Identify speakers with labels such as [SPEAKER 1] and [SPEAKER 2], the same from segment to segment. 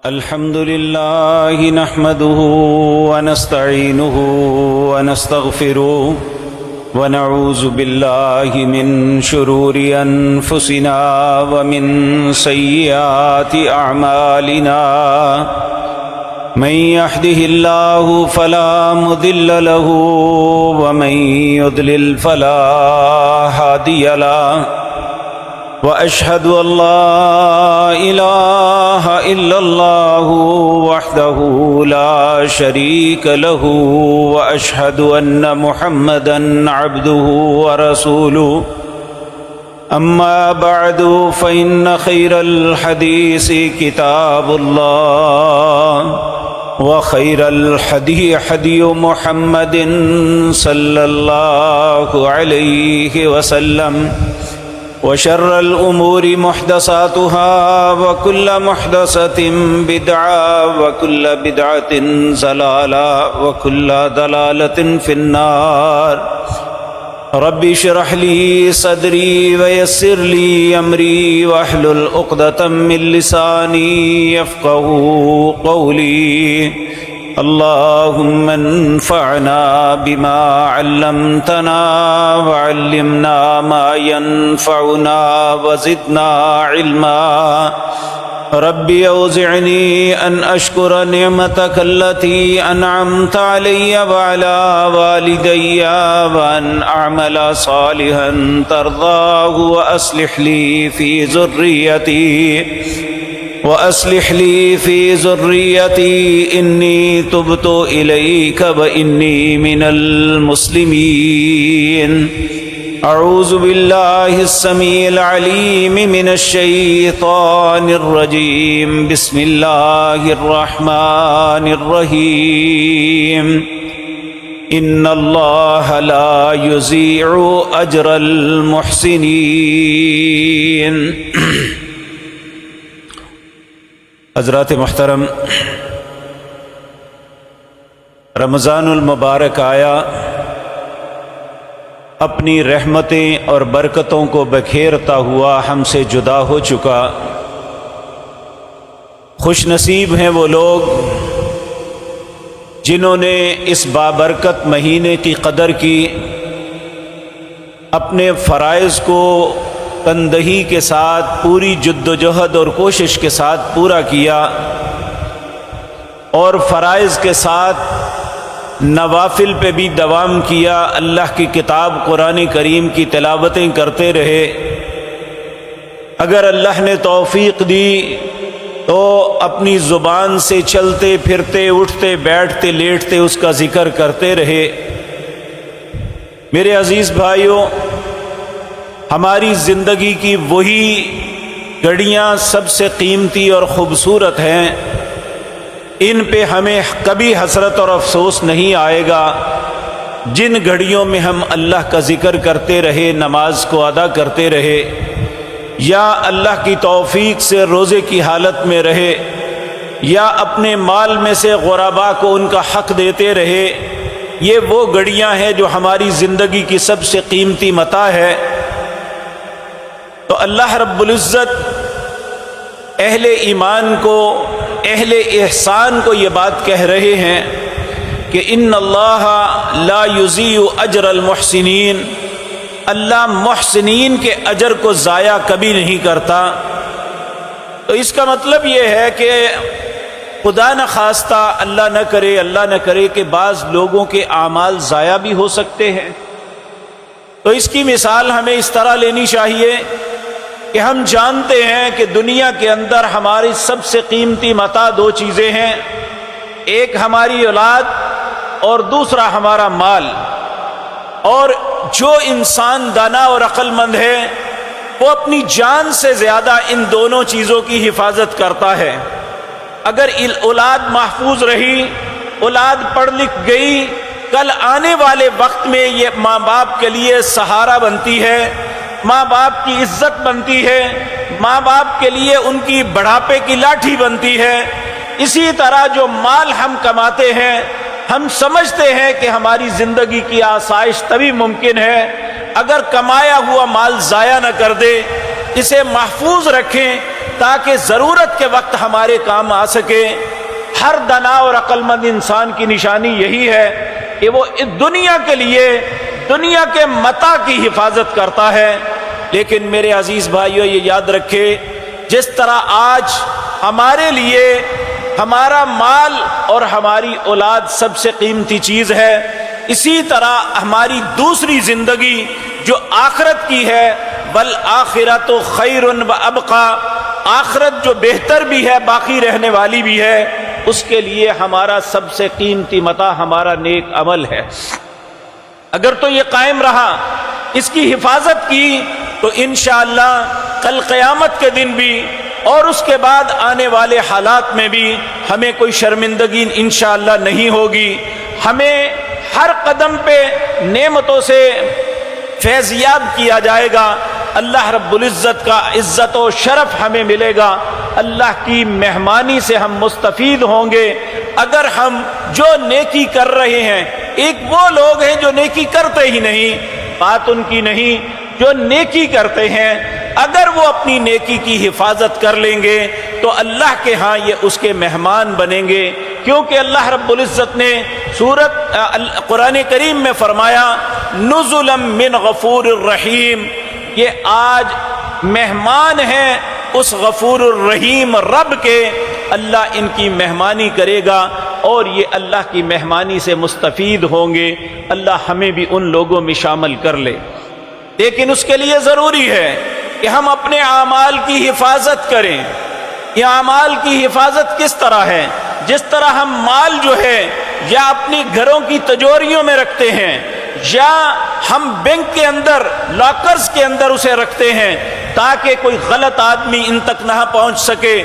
[SPEAKER 1] الحمد لله نحمده ونستعينه ونستغفره ونعوذ بالله من شرور أنفسنا ومن سيئات أعمالنا من يهده الله فلا مضل له ومن يضلل فلا هادي له وأشهد أن لا إله إلا الله وحده لا شريك له وأشهد أن محمدا عبده ورسوله أما بعد فإن خير الحديث كتاب الله وخير الهدي هدي محمد صلى الله عليه وسلم وشر الأمور محدثاتها وكل محدثة بدعة وكل بدعة ضلالة وكل ضلالة في النار رب اشرح لي صدري ويسر لي أمري واحلل عقدة من لساني يفقهوا قولي اللهم انفعنا بما علمتنا وعلمنا ما ينفعنا وزدنا علما رب اوزعني ان اشكر نعمتك التي انعمت علي وعلى والدي وان اعمل صالحا ترضاه واصلح لي في ذريتي إني تبت إليك وإني من المسلمين أعوذ بالله السميع العليم من الشيطان الرجيم بسم الله الرحمن الرحيم إن الله لا يضيع أجر المحسنين حضرات محترم، رمضان المبارک آیا، اپنی رحمتیں اور برکتوں کو بکھیرتا ہوا ہم سے جدا ہو چکا۔ خوش نصیب ہیں وہ لوگ جنہوں نے اس بابرکت مہینے کی قدر کی، اپنے فرائض کو تندہی کے ساتھ پوری جد و جہد اور کوشش کے ساتھ پورا کیا، اور فرائض کے ساتھ نوافل پہ بھی دوام کیا، اللہ کی کتاب قرآن کریم کی تلاوتیں کرتے رہے۔ اگر اللہ نے توفیق دی تو اپنی زبان سے چلتے پھرتے اٹھتے بیٹھتے لیٹتے اس کا ذکر کرتے رہے۔ میرے عزیز بھائیوں، ہماری زندگی کی وہی گھڑیاں سب سے قیمتی اور خوبصورت ہیں، ان پہ ہمیں کبھی حسرت اور افسوس نہیں آئے گا جن گھڑیوں میں ہم اللہ کا ذکر کرتے رہے، نماز کو ادا کرتے رہے، یا اللہ کی توفیق سے روزے کی حالت میں رہے، یا اپنے مال میں سے غرباء کو ان کا حق دیتے رہے۔ یہ وہ گھڑیاں ہیں جو ہماری زندگی کی سب سے قیمتی متاع ہے۔ تو اللہ رب العزت اہل ایمان کو، اہل احسان کو یہ بات کہہ رہے ہیں کہ ان اللہ لا یضیع اجر المحسنین، اللہ محسنین کے اجر کو ضائع کبھی نہیں کرتا۔ تو اس کا مطلب یہ ہے کہ خدا نہ خواستہ، اللہ نہ کرے کہ بعض لوگوں کے اعمال ضائع بھی ہو سکتے ہیں۔ تو اس کی مثال ہمیں اس طرح لینی چاہیے کہ ہم جانتے ہیں کہ دنیا کے اندر ہماری سب سے قیمتی متاع دو چیزیں ہیں، ایک ہماری اولاد اور دوسرا ہمارا مال۔ اور جو انسان دانا اور عقل مند ہے وہ اپنی جان سے زیادہ ان دونوں چیزوں کی حفاظت کرتا ہے۔ اگر اولاد محفوظ رہی، اولاد پڑھ لکھ گئی، کل آنے والے وقت میں یہ ماں باپ کے لیے سہارا بنتی ہے، ماں باپ کی عزت بنتی ہے، ماں باپ کے لیے ان کی بڑھاپے کی لاٹھی بنتی ہے۔ اسی طرح جو مال ہم کماتے ہیں ہم سمجھتے ہیں کہ ہماری زندگی کی آسائش تبھی ممکن ہے اگر کمایا ہوا مال ضائع نہ کر دے، اسے محفوظ رکھیں تاکہ ضرورت کے وقت ہمارے کام آ سکے۔ ہر دانا اور عقل مند انسان کی نشانی یہی ہے کہ وہ اس دنیا کے لیے دنیا کے متاع کی حفاظت کرتا ہے۔ لیکن میرے عزیز بھائیو، یہ یاد رکھے، جس طرح آج ہمارے لیے ہمارا مال اور ہماری اولاد سب سے قیمتی چیز ہے، اسی طرح ہماری دوسری زندگی جو آخرت کی ہے، والآخرۃ خیر وابقیٰ، آخرت جو بہتر بھی ہے، باقی رہنے والی بھی ہے، اس کے لیے ہمارا سب سے قیمتی متاع ہمارا نیک عمل ہے۔ اگر تو یہ قائم رہا، اس کی حفاظت کی، تو انشاءاللہ کل قیامت کے دن بھی اور اس کے بعد آنے والے حالات میں بھی ہمیں کوئی شرمندگی انشاءاللہ نہیں ہوگی۔ ہمیں ہر قدم پہ نعمتوں سے فیضیاب کیا جائے گا، اللہ رب العزت کا عزت و شرف ہمیں ملے گا، اللہ کی مہمانی سے ہم مستفید ہوں گے۔ اگر ہم جو نیکی کر رہے ہیں، ایک وہ لوگ ہیں جو نیکی کرتے ہی نہیں، بات ان کی نہیں، جو نیکی کرتے ہیں، اگر وہ اپنی نیکی کی حفاظت کر لیں گے تو اللہ کے ہاں یہ اس کے مہمان بنیں گے، کیونکہ اللہ رب العزت نے قرآن کریم میں فرمایا نزلا من غفور الرحیم، یہ آج مہمان ہیں اس غفور الرحیم رب کے، اللہ ان کی مہمانی کرے گا اور یہ اللہ کی مہمانی سے مستفید ہوں گے۔ اللہ ہمیں بھی ان لوگوں میں شامل کر لے۔ لیکن اس کے لیے ضروری ہے کہ ہم اپنے اعمال کی حفاظت کریں۔ یہ اعمال کی حفاظت کس طرح ہے؟ جس طرح ہم مال جو ہے یا اپنی گھروں کی تجوریوں میں رکھتے ہیں یا ہم بینک کے اندر لاکرز کے اندر اسے رکھتے ہیں تاکہ کوئی غلط آدمی ان تک نہ پہنچ سکے،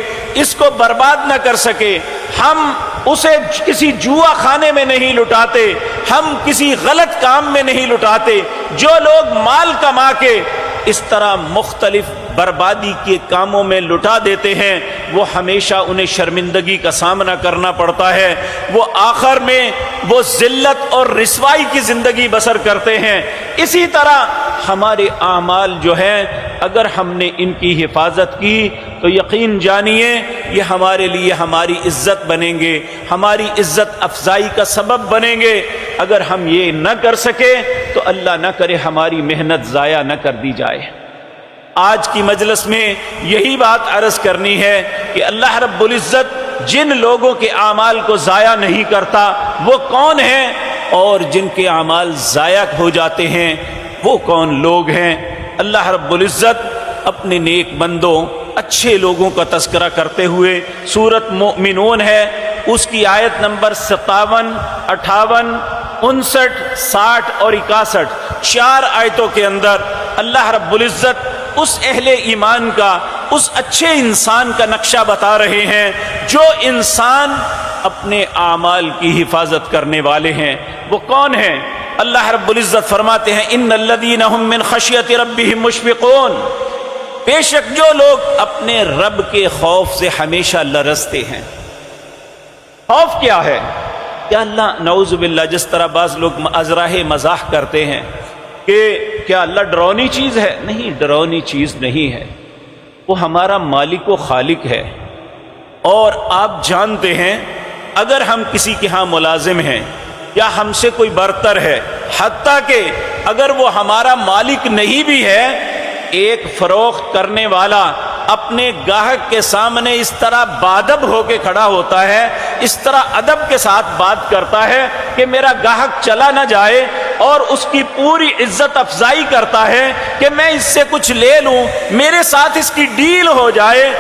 [SPEAKER 1] اس کو برباد نہ کر سکے، ہم اسے کسی جوا خانے میں نہیں لٹاتے، ہم کسی غلط کام میں نہیں لٹاتے۔ جو لوگ مال کما کے اس طرح مختلف بربادی کے کاموں میں لٹا دیتے ہیں، وہ ہمیشہ انہیں شرمندگی کا سامنا کرنا پڑتا ہے، وہ آخر میں وہ ذلت اور رسوائی کی زندگی بسر کرتے ہیں۔ اسی طرح ہمارے اعمال جو ہیں، اگر ہم نے ان کی حفاظت کی تو یقین جانیے یہ ہمارے لیے ہماری عزت بنیں گے، ہماری عزت افزائی کا سبب بنیں گے۔ اگر ہم یہ نہ کر سکے تو اللہ نہ کرے ہماری محنت ضائع نہ کر دی جائے۔ آج کی مجلس میں یہی بات عرض کرنی ہے کہ اللہ رب العزت جن لوگوں کے اعمال کو ضائع نہیں کرتا وہ کون ہیں، اور جن کے اعمال ضائع ہو جاتے ہیں وہ کون لوگ ہیں۔ اللہ رب العزت اپنے نیک بندوں، اچھے لوگوں کا تذکرہ کرتے ہوئے سورۃ مومنون ہے، اس کی آیت نمبر 57، 58، 59، 60 اور 61، 4 آیتوں کے اندر اللہ رب العزت اس اہل ایمان کا، اس اچھے انسان کا نقشہ بتا رہے ہیں جو انسان اپنے اعمال کی حفاظت کرنے والے ہیں۔ وہ کون ہیں؟ اللہ رب العزت فرماتے ہیں ان الذین هم من خشیۃ ربهم مشفقون، بے شک جو لوگ اپنے رب کے خوف سے ہمیشہ لرزتے ہیں۔ خوف کیا ہے؟ کہ اللہ نعوذ باللہ، جس طرح بعض لوگ ازراہ مزاح کرتے ہیں کہ کیا اللہ ڈراؤنی چیز ہے؟ نہیں، ڈراؤنی چیز نہیں ہے، وہ ہمارا مالک و خالق ہے۔ اور آپ جانتے ہیں اگر ہم کسی کے ہاں ملازم ہیں یا ہم سے کوئی برتر ہے، حتیٰ کہ اگر وہ ہمارا مالک نہیں بھی ہے، ایک فروخت کرنے والا اپنے گاہک کے سامنے اس طرح بادب ہو کے کھڑا ہوتا ہے، اس طرح ادب کے ساتھ بات کرتا ہے کہ میرا گاہک چلا نہ جائے، اور اس کی پوری عزت افزائی کرتا ہے کہ میں اس سے کچھ لے لوں، میرے ساتھ اس کی ڈیل ہو جائے۔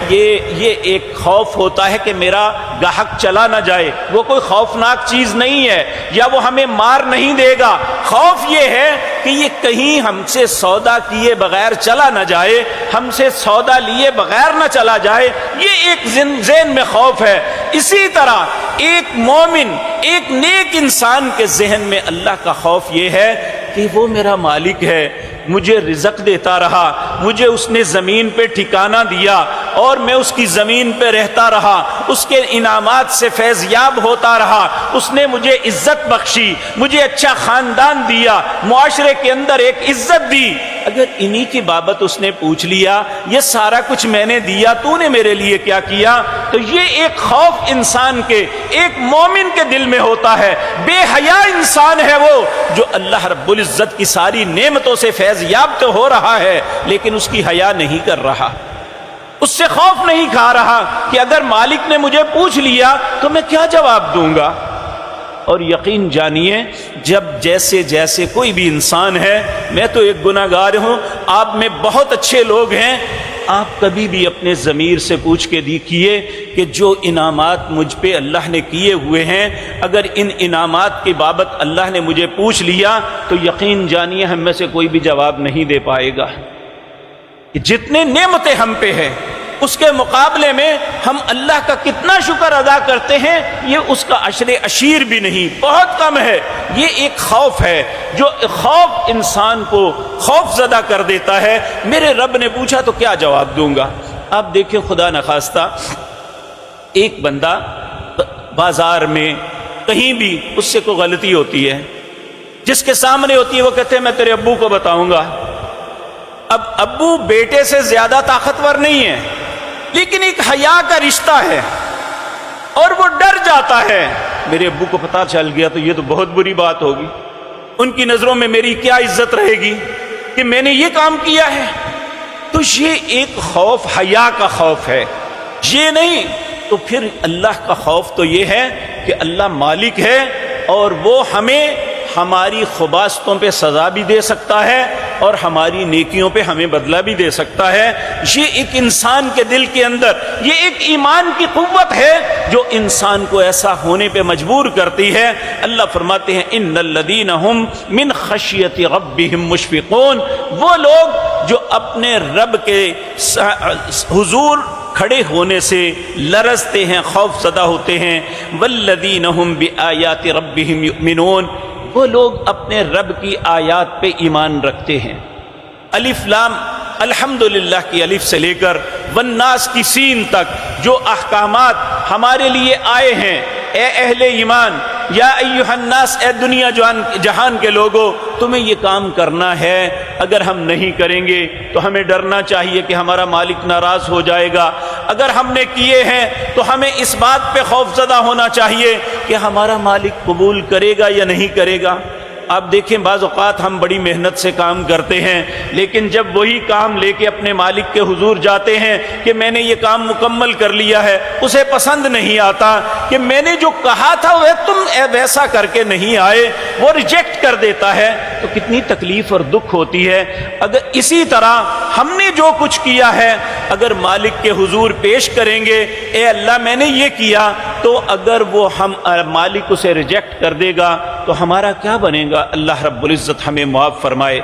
[SPEAKER 1] یہ ایک خوف ہوتا ہے کہ میرا گاہک چلا نہ جائے۔ وہ کوئی خوفناک چیز نہیں ہے، یا وہ ہمیں مار نہیں دے گا۔ خوف یہ ہے کہ یہ کہیں ہم سے سودا کیے بغیر چلا نہ جائے، ہم سے سودا لیے بغیر نہ چلا جائے، یہ ایک ذہن میں خوف ہے۔ اسی طرح ایک مومن، ایک نیک انسان کے ذہن میں اللہ کا خوف یہ ہے کہ وہ میرا مالک ہے، مجھے رزق دیتا رہا، مجھے اس نے زمین پہ ٹھکانہ دیا اور میں اس کی زمین پہ رہتا رہا، اس کے انعامات سے فیض یاب ہوتا رہا، اس نے مجھے عزت بخشی، مجھے اچھا خاندان دیا، معاشرے کے اندر ایک عزت دی۔ اگر انہی کی بابت اس نے پوچھ لیا یہ سارا کچھ میں نے دیا، تو نے میرے لیے کیا کیا؟ تو یہ ایک خوف انسان کے، ایک مومن کے دل میں ہوتا ہے۔ بے حیا انسان ہے وہ جو اللہ رب العزت کی ساری نعمتوں سے فیض یاب تو ہو رہا ہے لیکن اس کی حیا نہیں کر رہا، اس سے خوف نہیں کھا رہا کہ اگر مالک نے مجھے پوچھ لیا تو میں کیا جواب دوں گا۔ اور یقین جانیے جب جیسے جیسے کوئی بھی انسان ہے، میں تو ایک گناہگار ہوں، آپ میں بہت اچھے لوگ ہیں، آپ کبھی بھی اپنے ضمیر سے پوچھ کے دیکھیے کہ جو انعامات مجھ پہ اللہ نے کیے ہوئے ہیں، اگر ان انعامات کی بابت اللہ نے مجھے پوچھ لیا تو یقین جانیے ہم میں سے کوئی بھی جواب نہیں دے پائے گا۔ جتنے نعمتیں ہم پہ ہیں اس کے مقابلے میں ہم اللہ کا کتنا شکر ادا کرتے ہیں، یہ اس کا عشر عشیر بھی نہیں، بہت کم ہے۔ یہ ایک خوف ہے، جو خوف انسان کو خوف زدہ کر دیتا ہے۔ میرے رب نے پوچھا تو کیا جواب دوں گا؟ آپ دیکھیں خدا نخواستہ ایک بندہ بازار میں کہیں بھی اس سے کوئی غلطی ہوتی ہے، جس کے سامنے ہوتی ہے وہ کہتے ہیں میں تیرے ابو کو بتاؤں گا۔ اب ابو بیٹے سے زیادہ طاقتور نہیں ہے، لیکن ایک حیا کا رشتہ ہے اور وہ ڈر جاتا ہے میرے ابو کو پتہ چل گیا تو یہ تو بہت بری بات ہوگی، ان کی نظروں میں میری کیا عزت رہے گی کہ میں نے یہ کام کیا ہے۔ تو یہ ایک خوف حیا کا خوف ہے، یہ نہیں تو پھر اللہ کا خوف تو یہ ہے کہ اللہ مالک ہے اور وہ ہمیں ہماری خباثتوں پہ سزا بھی دے سکتا ہے اور ہماری نیکیوں پہ ہمیں بدلہ بھی دے سکتا ہے۔ یہ ایک انسان کے دل کے اندر یہ ایک ایمان کی قوت ہے جو انسان کو ایسا ہونے پہ مجبور کرتی ہے۔ اللہ فرماتے ہیں ان الذین هم من خشیۃ ربهم مشفقون، وہ لوگ جو اپنے رب کے حضور کھڑے ہونے سے لرزتے ہیں، خوف زدہ ہوتے ہیں۔ والذین هم بآیات ربهم یؤمنون، وہ لوگ اپنے رب کی آیات پہ ایمان رکھتے ہیں۔ الف لام الحمدللہ کی الف سے لے کر والناس کی سین تک جو احکامات ہمارے لیے آئے ہیں، اے اہل ایمان، یا ایہا الناس، اے دنیا جہان کے لوگوں، تمہیں یہ کام کرنا ہے، اگر ہم نہیں کریں گے تو ہمیں ڈرنا چاہیے کہ ہمارا مالک ناراض ہو جائے گا، اگر ہم نے کیے ہیں تو ہمیں اس بات پہ خوف زدہ ہونا چاہیے کہ ہمارا مالک قبول کرے گا یا نہیں کرے گا۔ آپ دیکھیں بعض اوقات ہم بڑی محنت سے کام کرتے ہیں لیکن جب وہی کام لے کے اپنے مالک کے حضور جاتے ہیں کہ میں نے یہ کام مکمل کر لیا ہے، اسے پسند نہیں آتا کہ میں نے جو کہا تھا وہ تم ویسا کر کے نہیں آئے، وہ ریجیکٹ کر دیتا ہے، تو کتنی تکلیف اور دکھ ہوتی ہے۔ اگر اسی طرح ہم نے جو کچھ کیا ہے اگر مالک کے حضور پیش کریں گے، اے اللہ میں نے یہ کیا، تو اگر وہ مالک اسے ریجیکٹ کر دے گا تو ہمارا کیا بنے گا؟ اللہ رب العزت ہمیں معاف فرمائے۔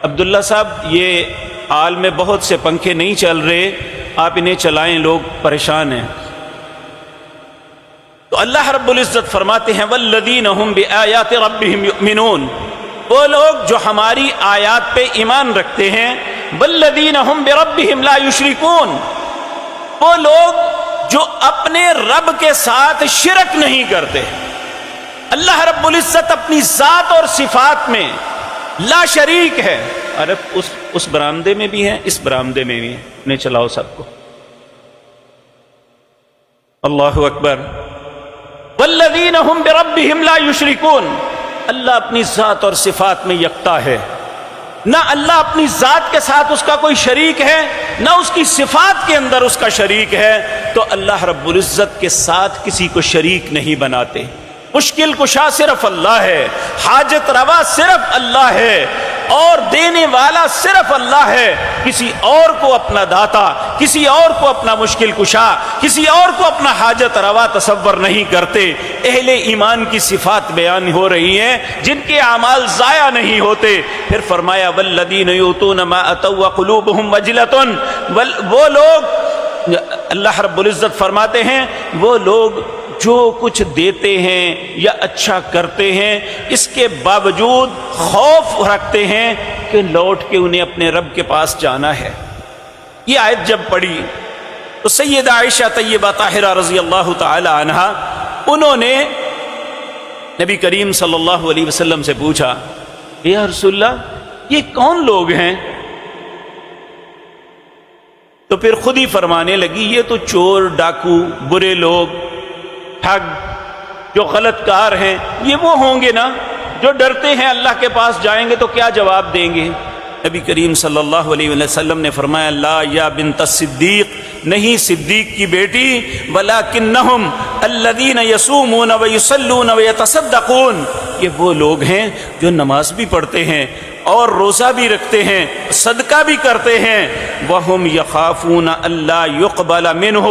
[SPEAKER 1] عبداللہ صاحب یہ حال میں بہت سے پنکھے نہیں چل رہے، آپ انہیں چلائیں، لوگ پریشان ہیں۔ تو اللہ رب العزت فرماتے ہیں والذین هم بآیات ربهم یؤمنون، وہ لوگ جو ہماری آیات پہ ایمان رکھتے ہیں، والذین هم بربهم لا یشرکون، وہ لوگ جو اپنے رب کے ساتھ شرک نہیں کرتے۔ اللہ رب العزت اپنی ذات اور صفات میں لا شریک ہے۔ ارے اس برآمدے میں بھی ہیں، اس برآمدے میں بھی ہیں، انہیں چلاؤ سب کو۔ اللہ اکبر۔ والذین هم بربهم لا یشرکون، اللہ اپنی ذات اور صفات میں یکتا ہے، نہ اللہ اپنی ذات کے ساتھ اس کا کوئی شریک ہے، نہ اس کی صفات کے اندر اس کا شریک ہے، تو اللہ رب العزت کے ساتھ کسی کو شریک نہیں بناتے۔ مشکل کشا صرف اللہ ہے، حاجت روا صرف اللہ ہے، اور دینے والا صرف اللہ ہے۔ کسی اور کو اپنا داتا، کسی اور کو اپنا مشکل کشا، کسی اور کو اپنا حاجت روا تصور نہیں کرتے۔ اہل ایمان کی صفات بیان ہو رہی ہیں جن کے اعمال ضائع نہیں ہوتے۔ پھر فرمایا والذین یؤتون ما اتوا وقلوبهم وجلۃ، وہ لوگ، اللہ رب العزت فرماتے ہیں وہ لوگ جو کچھ دیتے ہیں یا اچھا کرتے ہیں اس کے باوجود خوف رکھتے ہیں کہ لوٹ کے انہیں اپنے رب کے پاس جانا ہے۔ یہ آیت جب پڑھی تو سیدہ عائشہ طیبہ طاہرہ رضی اللہ تعالی عنہا انہوں نے نبی کریم صلی اللہ علیہ وسلم سے پوچھا، یا رسول اللہ یہ کون لوگ ہیں؟ تو پھر خود ہی فرمانے لگی، یہ تو چور، ڈاکو، برے لوگ، ٹھگ، جو غلط کار ہیں، یہ وہ ہوں گے نا جو ڈرتے ہیں اللہ کے پاس جائیں گے تو کیا جواب دیں گے؟ نبی کریم صلی اللہ علیہ وسلم نے فرمایا، لا یا بنت الصدیق، نہیں صدیق کی بیٹی، ولکنہم الذین یصومون ویصلون ویتصدقون، یہ وہ لوگ ہیں جو نماز بھی پڑھتے ہیں اور روزہ بھی رکھتے ہیں، صدقہ بھی کرتے ہیں، وہم یخافون الا یقبل منہ،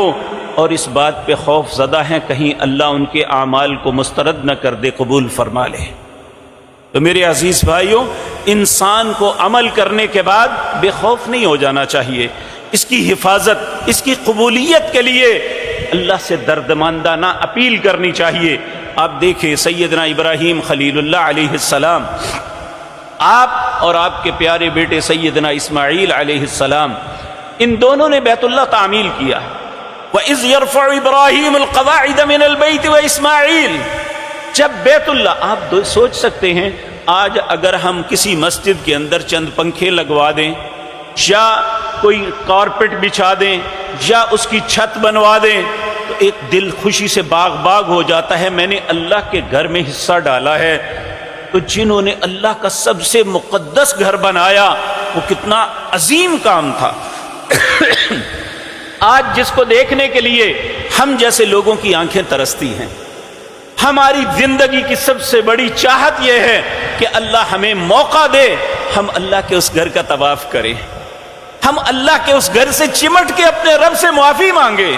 [SPEAKER 1] اور اس بات پہ خوف زدہ ہیں کہیں اللہ ان کے اعمال کو مسترد نہ کر دے، قبول فرما لے۔ تو میرے عزیز بھائیوں، انسان کو عمل کرنے کے بعد بے خوف نہیں ہو جانا چاہیے، اس کی حفاظت، اس کی قبولیت کے لیے اللہ سے دردمندانہ اپیل کرنی چاہیے۔ آپ دیکھیں سیدنا ابراہیم خلیل اللہ علیہ السلام، آپ اور آپ کے پیارے بیٹے سیدنا اسماعیل علیہ السلام، ان دونوں نے بیت اللہ تعمیل کیا۔ وَإِذْ يَرْفَعُ إِبْرَاهِيمُ الْقَوَاعِدَ مِنَ الْبَيْتِ وَإِسْمَاعِيلُ، جب بیت اللہ، آپ سوچ سکتے ہیں آج اگر ہم کسی مسجد کے اندر چند پنکھے لگوا دیں یا کوئی کارپٹ بچھا دیں یا اس کی چھت بنوا دیں تو ایک دل خوشی سے باغ باغ ہو جاتا ہے، میں نے اللہ کے گھر میں حصہ ڈالا ہے۔ تو جنہوں نے اللہ کا سب سے مقدس گھر بنایا وہ کتنا عظیم کام تھا۔ آج جس کو دیکھنے کے لیے ہم جیسے لوگوں کی آنکھیں ترستی ہیں، ہماری زندگی کی سب سے بڑی چاہت یہ ہے کہ اللہ ہمیں موقع دے، ہم اللہ کے اس گھر کا طواف کریں، ہم اللہ کے اس گھر سے چمٹ کے اپنے رب سے معافی مانگیں،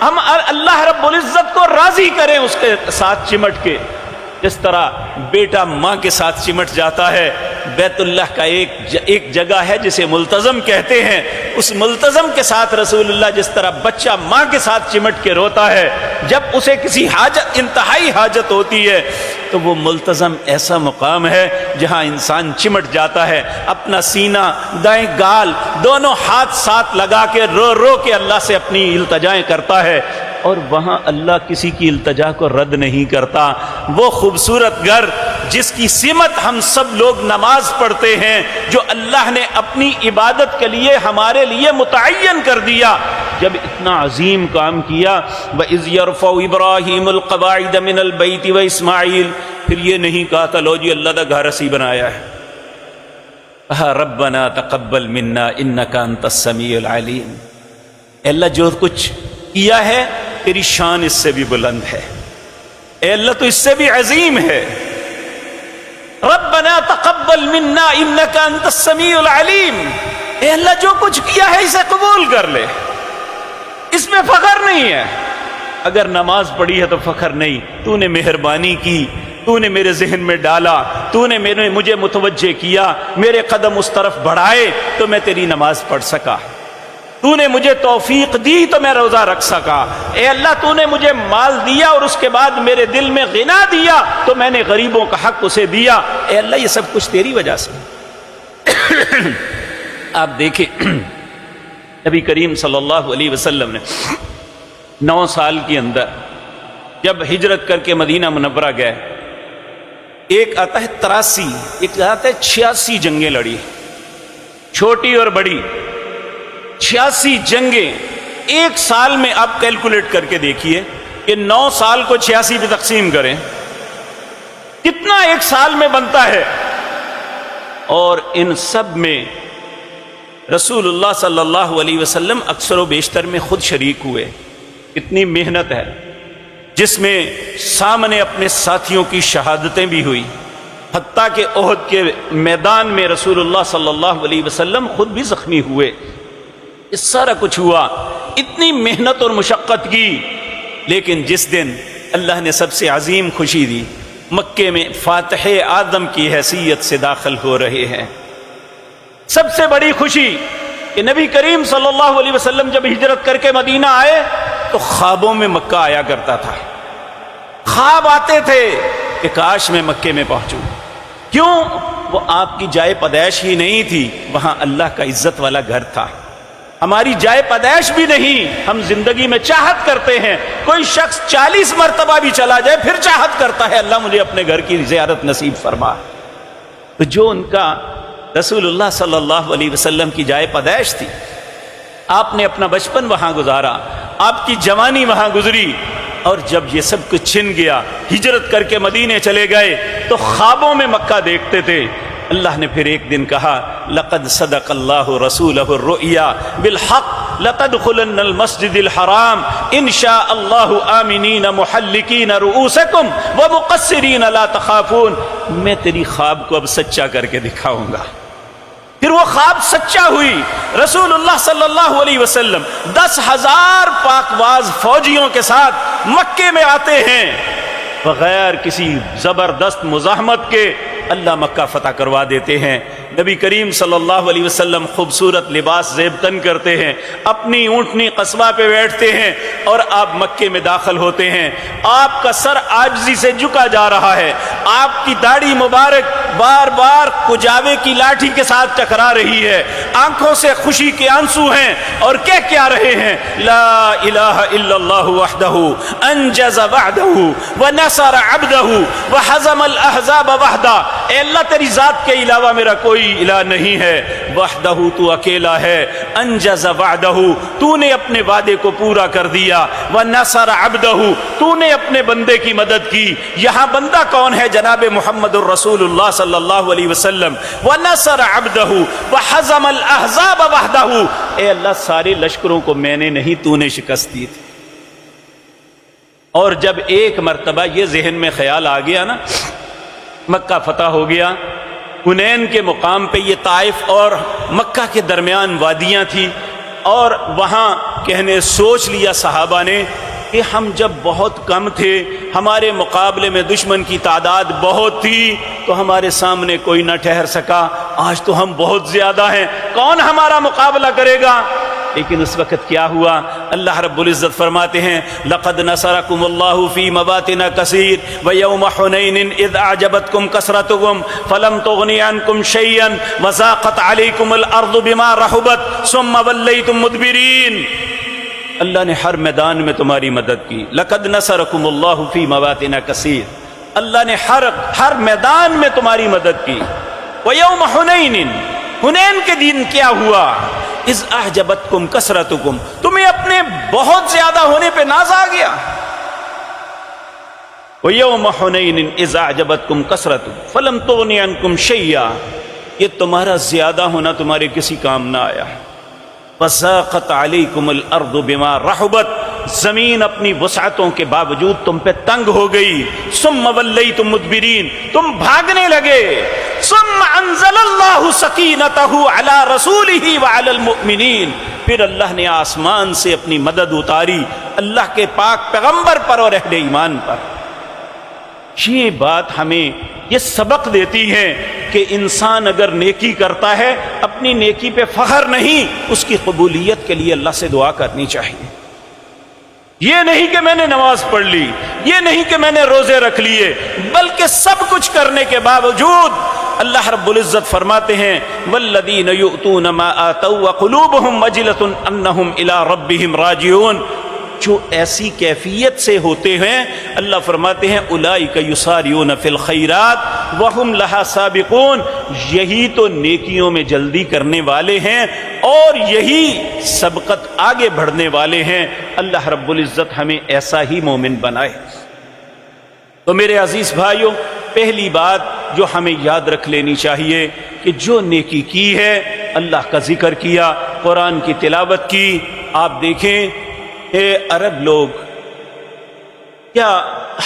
[SPEAKER 1] ہم اللہ رب العزت کو راضی کریں اس کے ساتھ چمٹ کے، جس طرح بیٹا ماں کے ساتھ چمٹ جاتا ہے۔ بیت اللہ کا ایک جگہ ہے جسے ملتزم کہتے ہیں، اس ملتزم کے ساتھ رسول اللہ جس طرح بچہ ماں کے ساتھ چمٹ کے روتا ہے جب اسے کسی حاجت، انتہائی حاجت ہوتی ہے، تو وہ ملتزم ایسا مقام ہے جہاں انسان چمٹ جاتا ہے، اپنا سینہ، دائیں گال، دونوں ہاتھ ساتھ لگا کے رو رو کے اللہ سے اپنی التجائیں کرتا ہے، اور وہاں اللہ کسی کی التجا کو رد نہیں کرتا۔ وہ خوبصورت گھر جس کی سمت ہم سب لوگ نماز پڑھتے ہیں، جو اللہ نے اپنی عبادت کے لیے ہمارے لیے متعین کر دیا، جب اتنا عظیم کام کیا، وَإِذْ يَرْفَعُ إِبْرَاهِيمُ الْقَوَاعِدَ مِنَ الْبَيْتِ وَإِسْمَاعِيلُ، پھر یہ نہیں کہا تھا لو جی اللہ دا گھر اسی بنایا ہے، کہا ربنا تقبل منا انک انت السمیع العلیم، اے اللہ جو کچھ کیا ہے تیری شان اس سے بھی بلند ہے، اے اللہ تو اس سے بھی عظیم ہے، ربنا تقبل منا انک انت السمیع العلیم، اے اللہ جو کچھ کیا ہے اسے قبول کر لے، اس میں فخر نہیں ہے۔ اگر نماز پڑھی ہے تو فخر نہیں، تو نے مہربانی کی، تو نے میرے ذہن میں ڈالا، تو نے مجھے متوجہ کیا، میرے قدم اس طرف بڑھائے تو میں تیری نماز پڑھ سکا، تو نے مجھے توفیق دی تو میں روزہ رکھ سکا، اے اللہ تو نے مجھے مال دیا اور اس کے بعد میرے دل میں غنا دیا تو میں نے غریبوں کا حق اسے دیا، اے اللہ یہ سب کچھ تیری وجہ سے۔ آپ دیکھیں نبی کریم صلی اللہ علیہ وسلم نے 9 سال کے اندر جب ہجرت کر کے مدینہ منورہ گئے، ایک آتا ہے 83، ایک آتا ہے 86 جنگیں لڑی، چھوٹی اور بڑی 86 جنگیں ایک سال میں۔ آپ کیلکولیٹ کر کے دیکھیے کہ 9 سال کو 86 پہ تقسیم کریں کتنا ایک سال میں بنتا ہے، اور ان سب میں رسول اللہ صلی اللہ علیہ وسلم اکثر و بیشتر میں خود شریک ہوئے۔ اتنی محنت ہے جس میں سامنے اپنے ساتھیوں کی شہادتیں بھی ہوئی، حتیٰ کہ احد کے میدان میں رسول اللہ صلی اللہ علیہ وسلم خود بھی زخمی ہوئے، اس سارا کچھ ہوا، اتنی محنت اور مشقت کی، لیکن جس دن اللہ نے سب سے عظیم خوشی دی، مکے میں فاتح اعظم کی حیثیت سے داخل ہو رہے ہیں، سب سے بڑی خوشی کہ نبی کریم صلی اللہ علیہ وسلم جب ہجرت کر کے مدینہ آئے تو خوابوں میں مکہ آیا کرتا تھا، خواب آتے تھے کہ کاش میں مکے میں پہنچوں. کیوں؟ وہ آپ کی جائے پیدائش ہی نہیں تھی، وہاں اللہ کا عزت والا گھر تھا. ہماری جائے پیدائش بھی نہیں، ہم زندگی میں چاہت کرتے ہیں. کوئی شخص 40 مرتبہ بھی چلا جائے پھر چاہت کرتا ہے اللہ مجھے اپنے گھر کی زیارت نصیب فرما. تو جو ان کا رسول اللہ صلی اللہ علیہ وسلم کی جائے پیدائش تھی، آپ نے اپنا بچپن وہاں گزارا، آپ کی جوانی وہاں گزری، اور جب یہ سب کچھ چھن گیا، ہجرت کر کے مدینے چلے گئے تو خوابوں میں مکہ دیکھتے تھے. اللہ نے پھر ایک دن کہا لقد صدق اللہ رسولہ الرؤیا بالحق لتدخلن المسجد الحرام ان شاء اللہ آمنین محلقین رؤوسکم ومقصرین لا تخافون. میں تیری خواب کو اب سچا کر کے دکھاؤں گا. پھر وہ خواب سچا ہوئی. رسول اللہ صلی اللہ علیہ وسلم 10,000 پاکباز فوجیوں کے ساتھ مکے میں آتے ہیں، بغیر کسی زبردست مزاحمت کے اللہ مکہ فتح کروا دیتے ہیں. نبی کریم صلی اللہ علیہ وسلم خوبصورت لباس زیب تن کرتے ہیں، اپنی اونٹنی قصبہ پہ بیٹھتے ہیں اور آپ مکے میں داخل ہوتے ہیں. آپ کا سر عاجزی سے جھکا جا رہا ہے، آپ کی داڑھی مبارک بار بار کجاوے کی لاٹھی کے ساتھ ٹکرا رہی ہے، آنکھوں سے خوشی کے آنسو ہیں، اور کہہ کیا رہے ہیں لا الہ الا اللہ وحدہ انجز وعدہ ونصر عبدہ وحزم الاحزاب وحدہ. اے اللہ تیری ذات کے علاوہ میرا کوئی الہ نہیں ہے، وحدہ تو اکیلا ہے، انجز وعدہ تو نے اپنے وعدے کو پورا کر دیا، ونصر عبدہ تو نے اپنے بندے کی مدد کی. یہاں بندہ کون ہے؟ جناب محمد الرسول اللہ صلی اللہ علیہ وسلم. ونصر عبدہ وحزم الاحزاب وحدہ. اے اللہ سارے لشکروں کو میں نے نہیں تو نے شکست دی تھی. اور جب ایک مرتبہ یہ ذہن میں خیال آ گیا نا، مکہ فتح ہو گیا، حنین کے مقام پہ یہ طائف اور مکہ کے درمیان وادیاں تھیں، اور وہاں کہنے سوچ لیا صحابہ نے کہ ہم جب بہت کم تھے، ہمارے مقابلے میں دشمن کی تعداد بہت تھی، تو ہمارے سامنے کوئی نہ ٹھہر سکا. آج تو ہم بہت زیادہ ہیں، کون ہمارا مقابلہ کرے گا؟ لیکن اس وقت کیا ہوا؟ اللہ رب العزت فرماتے ہیں لقد نصرکم اللہ فی مواطن کثیر ویوم حنین اذ اعجبتکم کثرتکم فلم تغن عنکم شیئا وضاقت علیکم الارض بما رحبت ثم ولیتم مدبرین. اللہ نے ہر میدان میں تمہاری مدد کی. لقد نصرکم اللہ فی مواطن کثیر، اللہ نے ہر میدان میں تمہاری مدد کی. ویوم حنین، حنین کے دن کیا ہوا؟ اذ اعجبتکم کثرتکم، تمہیں اپنے بہت زیادہ ہونے پہ ناز آ گیا. ویوم حنین اذ اعجبتکم کثرتکم فلم تغن عنکم شیئا، یہ تمہارا زیادہ ہونا تمہارے کسی کام نہ آیا. وضاقت علیکم الارض بما رحبت، زمین اپنی وسعتوں کے باوجود تم پہ تنگ ہو گئی. ثم ولیتم مدبرین، تم بھاگنے لگے. ثم انزل اللہ سکینتہ علی رسولہ وعلی المؤمنین، پھر اللہ نے آسمان سے اپنی مدد اتاری اللہ کے پاک پیغمبر پر اور اہل ایمان پر. یہ بات ہمیں یہ سبق دیتی ہے کہ انسان اگر نیکی کرتا ہے اپنی نیکی پہ فخر نہیں، اس کی قبولیت کے لیے اللہ سے دعا کرنی چاہیے. یہ نہیں کہ میں نے نماز پڑھ لی، یہ نہیں کہ میں نے روزے رکھ لیے، بلکہ سب کچھ کرنے کے باوجود اللہ رب العزت فرماتے ہیں والذین یؤتون ما آتوا وقلوبہم وجلۃ انہم الی ربہم راجعون. جو ایسی کیفیت سے ہوتے ہیں اللہ فرماتے ہیں اولئک یسارعون فی الخیرات وہم لہا سابقون، یہی تو نیکیوں میں جلدی کرنے والے ہیں اور یہی سبقت آگے بڑھنے والے ہیں. اللہ رب العزت ہمیں ایسا ہی مومن بنائے. تو میرے عزیز بھائیوں، پہلی بات جو ہمیں یاد رکھ لینی چاہیے کہ جو نیکی کی ہے، اللہ کا ذکر کیا، قرآن کی تلاوت کی. آپ دیکھیں عرب لوگ، کیا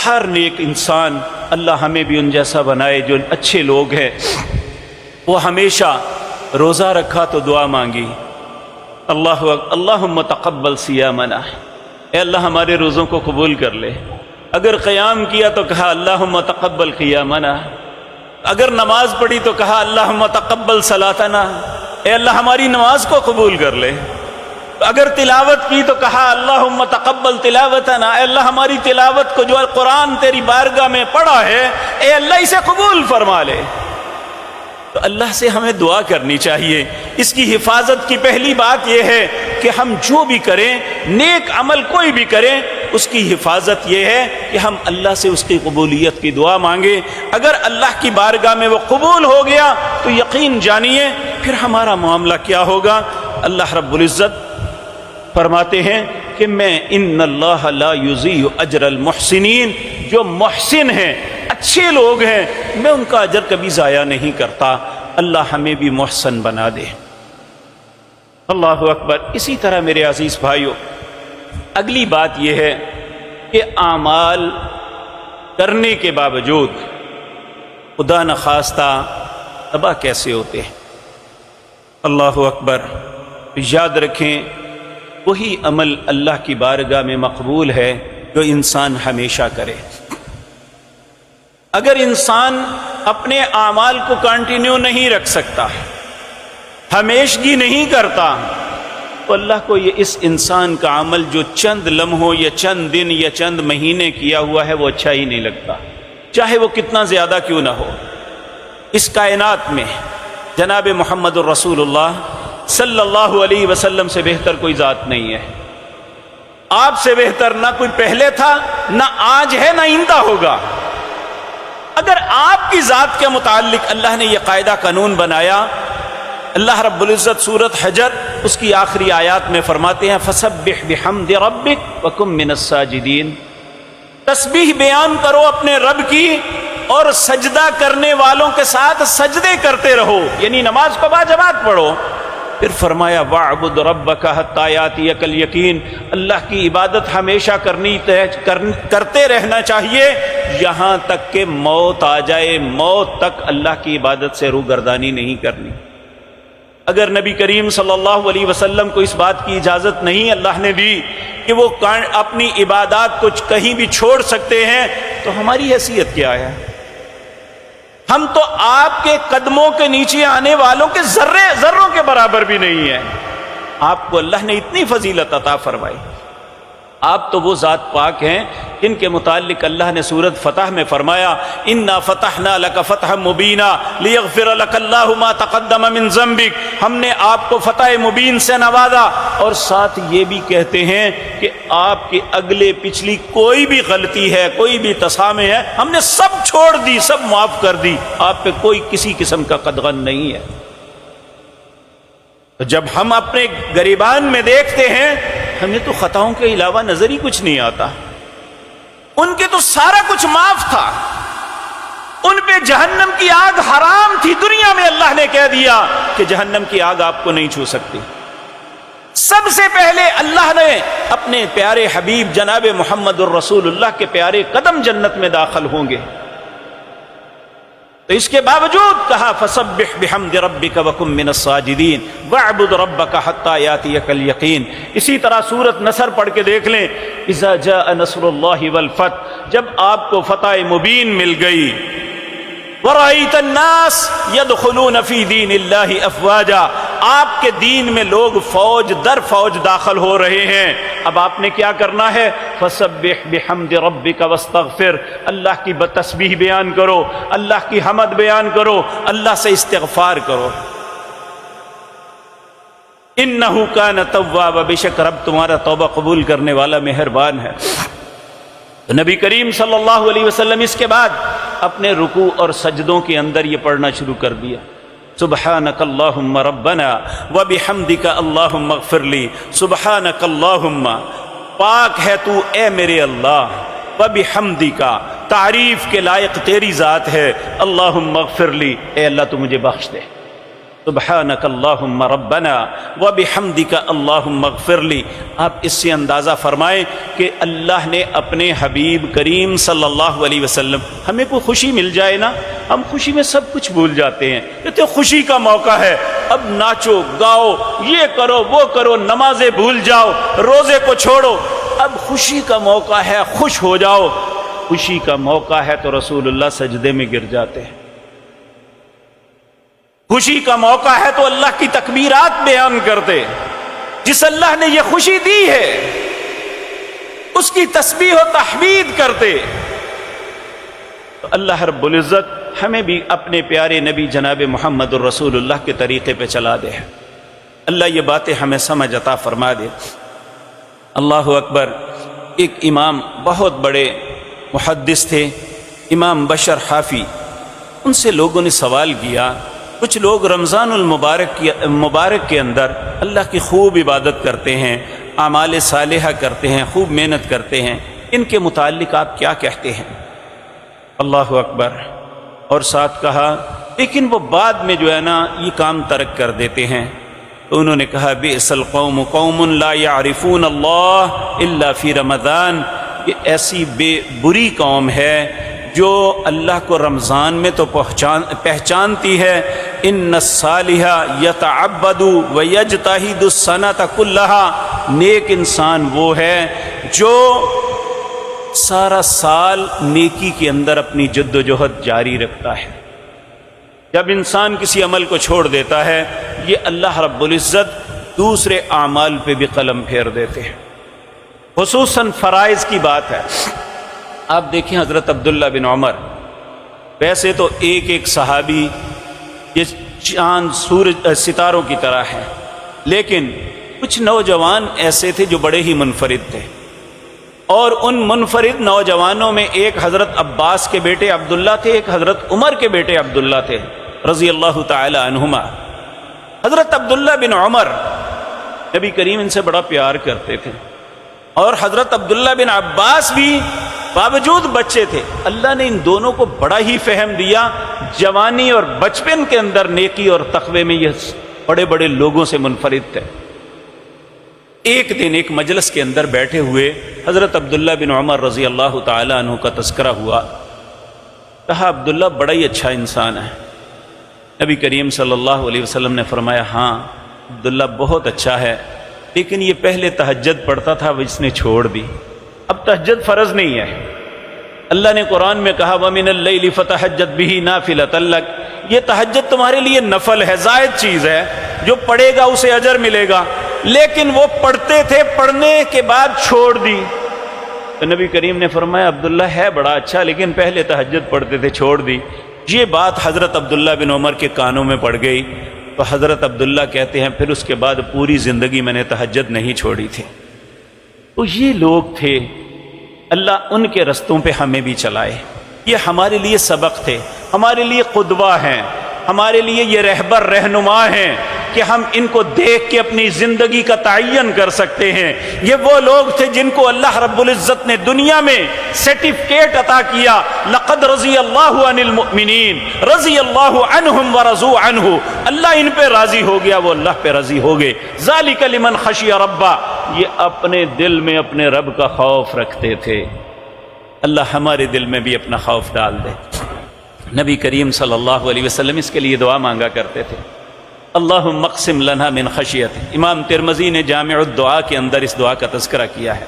[SPEAKER 1] ہر نیک انسان اللہ ہمیں بھی ان جیسا بنائے جو اچھے لوگ ہیں، وہ ہمیشہ روزہ رکھا تو دعا مانگی اللہم تقبل صیامنا، اے اللہ ہمارے روزوں کو قبول کر لے. اگر قیام کیا تو کہا اللہم تقبل قیامنا، اگر نماز پڑھی تو کہا اللہم تقبل صلاتنا، اے اللہ ہماری نماز کو قبول کر لے. اگر تلاوت کی تو کہا اللہم تقبل تلاوتنا، اے اللہ ہماری تلاوت کو جو قرآن تیری بارگاہ میں پڑھا ہے اے اللہ اسے قبول فرما لے۔ تو اللہ سے ہمیں دعا کرنی چاہیے۔ اس کی حفاظت کی پہلی بات یہ ہے کہ ہم جو بھی کریں، نیک عمل کوئی بھی کریں، اس کی حفاظت یہ ہے کہ ہم اللہ سے اس کی قبولیت کی دعا مانگیں۔ اگر اللہ کی بارگاہ میں وہ قبول ہو گیا تو یقین جانیے پھر ہمارا معاملہ کیا ہوگا۔ اللہ رب العزت فرماتے ہیں کہ میں ان اللہ لا یضیع اجر المحسنین، جو محسن ہیں، اچھے لوگ ہیں، میں ان کا اجر کبھی ضائع نہیں کرتا۔ اللہ ہمیں بھی محسن بنا دے۔ اللہ اکبر۔ اسی طرح میرے عزیز بھائیوں، اگلی بات یہ ہے کہ اعمال کرنے کے باوجود خدا نخواستہ تباہ کیسے ہوتے ہیں۔ اللہ اکبر۔ یاد رکھیں وہی عمل اللہ کی بارگاہ میں مقبول ہے جو انسان ہمیشہ کرے۔ اگر انسان اپنے اعمال کو کنٹینیو نہیں رکھ سکتا، ہمیشگی نہیں کرتا، تو اللہ کو یہ اس انسان کا عمل جو چند لمحوں یا چند دن یا چند مہینے کیا ہوا ہے وہ اچھا ہی نہیں لگتا، چاہے وہ کتنا زیادہ کیوں نہ ہو۔ اس کائنات میں جناب محمد الرسول اللہ صلی اللہ علیہ وسلم سے بہتر کوئی ذات نہیں ہے۔ آپ سے بہتر نہ کوئی پہلے تھا، نہ آج ہے، نہ آئندہ ہوگا۔ اگر آپ کی ذات کے متعلق اللہ نے یہ قاعدہ قانون بنایا، اللہ رب العزت سورۃ حجر اس کی آخری آیات میں فرماتے ہیں فسبح بحمد ربک وکن من الساجدین، تسبیح بیان کرو اپنے رب کی اور سجدہ کرنے والوں کے ساتھ سجدے کرتے رہو، یعنی نماز کو باجماعت پڑھو۔ پھر فرمایا وَاعْبُدْ رَبَّكَ حَتَّىٰ يَأْتِيَكَ الْيَقِينُ، اللہ کی عبادت ہمیشہ کرتے رہنا چاہیے یہاں تک کہ موت آ جائے، موت تک اللہ کی عبادت سے روگردانی نہیں کرنی۔ اگر نبی کریم صلی اللہ علیہ وسلم کو اس بات کی اجازت نہیں اللہ نے دی کہ وہ اپنی عبادات کو کہیں بھی چھوڑ سکتے ہیں تو ہماری حیثیت کیا ہے؟ ہم تو آپ کے قدموں کے نیچے آنے والوں کے ذروں کے برابر بھی نہیں ہیں۔ آپ کو اللہ نے اتنی فضیلت عطا فرمائی۔ آپ تو وہ ذات پاک ہیں جن کے متعلق اللہ نے سورۃ فتح میں فرمایا انا فتحنا لک فتحا مبینا لیغفر لک اللہ ما تقدم من ذنبک، ہم نے آپ کو فتح مبین سے نوازا، اور ساتھ یہ بھی کہتے ہیں کہ آپ کے اگلے پچھلی کوئی بھی غلطی ہے، کوئی بھی تسامح ہے، ہم نے سب چھوڑ دی، سب معاف کر دی، آپ پہ کوئی کسی قسم کا قدغن نہیں ہے۔ تو جب ہم اپنے گریبان میں دیکھتے ہیں ہمیں تو خطاؤں کے علاوہ نظر ہی کچھ نہیں آتا، ان کے تو سارا کچھ معاف تھا، ان پہ جہنم کی آگ حرام تھی، دنیا میں اللہ نے کہہ دیا کہ جہنم کی آگ آپ کو نہیں چھو سکتی۔ سب سے پہلے اللہ نے اپنے پیارے حبیب جناب محمد الرسول اللہ کے پیارے قدم جنت میں داخل ہوں گے، تو اس کے باوجود کہا فسبح بحمد ربک وکن من الساجدین واعبد ربک حتی یاتیک الیقین۔ اسی طرح سورۃ نصر پڑھ کے دیکھ لیں اذا جاء نصر اللہ والفتح، جب آپ کو فتح مبین مل گئی، ورأیت الناس يدخلون فی دین اللہ افواجا، آپ کے دین میں لوگ فوج در فوج داخل ہو رہے ہیں، اب آپ نے کیا کرنا ہے؟ فسبح بحمد ربک واستغفر، اللہ کی تسبیح بیان کرو، اللہ کی حمد بیان کرو، اللہ سے استغفار کرو۔ انہ کان توابا، بے شک رب تمہارا توبہ قبول کرنے والا مہربان ہے۔ تو نبی کریم صلی اللہ علیہ وسلم اس کے بعد اپنے رکوع اور سجدوں کے اندر یہ پڑھنا شروع کر دیا سبحانک اللہم ربنا وبحمدک اللہم اغفر لی، سبحانک اللہم، پاک ہے تو اے میرے اللہ، وبحمدک، تعریف کے لائق تیری ذات ہے، اللہم اغفر لی، اے اللہ تو مجھے بخش دے، سبحانک اللہم ربنا وبحمدک اللہم اغفر لی۔ آپ اس سے اندازہ فرمائیں کہ اللہ نے اپنے حبیب کریم صلی اللہ علیہ وسلم، ہمیں کوئی خوشی مل جائے نا، ہم خوشی میں سب کچھ بھول جاتے ہیں، کہتے خوشی کا موقع ہے اب ناچو گاؤ، یہ کرو وہ کرو، نمازیں بھول جاؤ، روزے کو چھوڑو، اب خوشی کا موقع ہے، خوش ہو جاؤ۔ خوشی کا موقع ہے تو رسول اللہ سجدے میں گر جاتے ہیں، خوشی کا موقع ہے تو اللہ کی تکبیرات بیان کرتے، جس اللہ نے یہ خوشی دی ہے اس کی تسبیح و تحمید کرتے، تو اللہ رب العزت ہمیں بھی اپنے پیارے نبی جناب محمد الرسول اللہ کے طریقے پہ چلا دے۔ اللہ یہ باتیں ہمیں سمجھ عطا فرما دے۔ اللہ اکبر۔ ایک امام بہت بڑے محدث تھے، امام بشر حافی، ان سے لوگوں نے سوال کیا، کچھ لوگ رمضان المبارک کے اندر اللہ کی خوب عبادت کرتے ہیں، اعمال صالحہ کرتے ہیں، خوب محنت کرتے ہیں، ان کے متعلق آپ کیا کہتے ہیں؟ اللہ اکبر۔ اور ساتھ کہا لیکن وہ بعد میں جو ہے نا یہ کام ترک کر دیتے ہیں۔ تو انہوں نے کہا بئس القوم قوم لا يعرفون اللہ الا فی رمضان، یہ ایسی بری قوم ہے جو اللہ کو رمضان میں تو پہچانتی ہے۔ ان الصالح یتعبد ویجتہد السنۃ کلھا، نیک انسان وہ ہے جو سارا سال نیکی کے اندر اپنی جد و جہد جاری رکھتا ہے۔ جب انسان کسی عمل کو چھوڑ دیتا ہے یہ اللہ رب العزت دوسرے اعمال پہ بھی قلم پھیر دیتے ہیں، خصوصاً فرائض کی بات ہے۔ آپ دیکھیں حضرت عبداللہ بن عمر، ویسے تو ایک ایک صحابی یہ چاند سورج ستاروں کی طرح ہے، لیکن کچھ نوجوان ایسے تھے جو بڑے ہی منفرد تھے، اور ان منفرد نوجوانوں میں ایک حضرت عباس کے بیٹے عبداللہ تھے، ایک حضرت عمر کے بیٹے عبداللہ تھے رضی اللہ تعالی عنہما۔ حضرت عبداللہ بن عمر نبی کریم ان سے بڑا پیار کرتے تھے، اور حضرت عبداللہ بن عباس بھی باوجود بچے تھے، اللہ نے ان دونوں کو بڑا ہی فہم دیا، جوانی اور بچپن کے اندر نیکی اور تقوی میں یہ بڑے بڑے لوگوں سے منفرد تھے۔ ایک دن ایک مجلس کے اندر بیٹھے ہوئے حضرت عبداللہ بن عمر رضی اللہ تعالی عنہ کا تذکرہ ہوا، کہا عبداللہ بڑا ہی اچھا انسان ہے۔ نبی کریم صلی اللہ علیہ وسلم نے فرمایا ہاں عبداللہ بہت اچھا ہے، لیکن یہ پہلے تہجد پڑھتا تھا، وہ اس نے چھوڑ دی، اب تہجد فرض نہیں ہے۔ اللہ نے قرآن میں کہا وَمِنَ اللَّيْلِ فَتَهَجَّدْ بِهِ نَافِلَةً لَكَ، یہ تہجد تمہارے لیے نفل ہے، زائد چیز ہے، جو پڑھے گا اسے اجر ملے گا، لیکن وہ پڑھتے تھے، پڑھنے کے بعد چھوڑ دی۔ تو نبی کریم نے فرمایا عبداللہ ہے بڑا اچھا، لیکن پہلے تہجد پڑھتے تھے، چھوڑ دی۔ یہ بات حضرت عبداللہ بن عمر کے کانوں میں پڑ گئی، تو حضرت عبداللہ کہتے ہیں پھر اس کے بعد پوری زندگی میں نے تہجد نہیں چھوڑی تھی۔ تو یہ لوگ تھے، اللہ ان کے رستوں پہ ہمیں بھی چلائے، یہ ہمارے لیے سبق تھے، ہمارے لیے قدوہ ہیں، ہمارے لیے یہ رہبر رہنما ہیں کہ ہم ان کو دیکھ کے اپنی زندگی کا تعین کر سکتے ہیں۔ یہ وہ لوگ تھے جن کو اللہ رب العزت نے دنیا میں سرٹیفکیٹ عطا کیا، لقد رضی اللہ عن المؤمنین رضی اللہ عنہم ورضوا عنہ، اللہ ان پہ راضی ہو گیا، وہ اللہ پہ راضی ہو گئے۔ ذالک لمن خشی ربہ، یہ اپنے دل میں اپنے رب کا خوف رکھتے تھے۔ اللہ ہمارے دل میں بھی اپنا خوف ڈال دے۔ نبی کریم صلی اللہ علیہ وسلم اس کے لیے دعا مانگا کرتے تھے، اللہم اقسم لنا من خشیتک۔ امام ترمذی نے جامع الدعا کے اندر اس دعا کا تذکرہ کیا ہے۔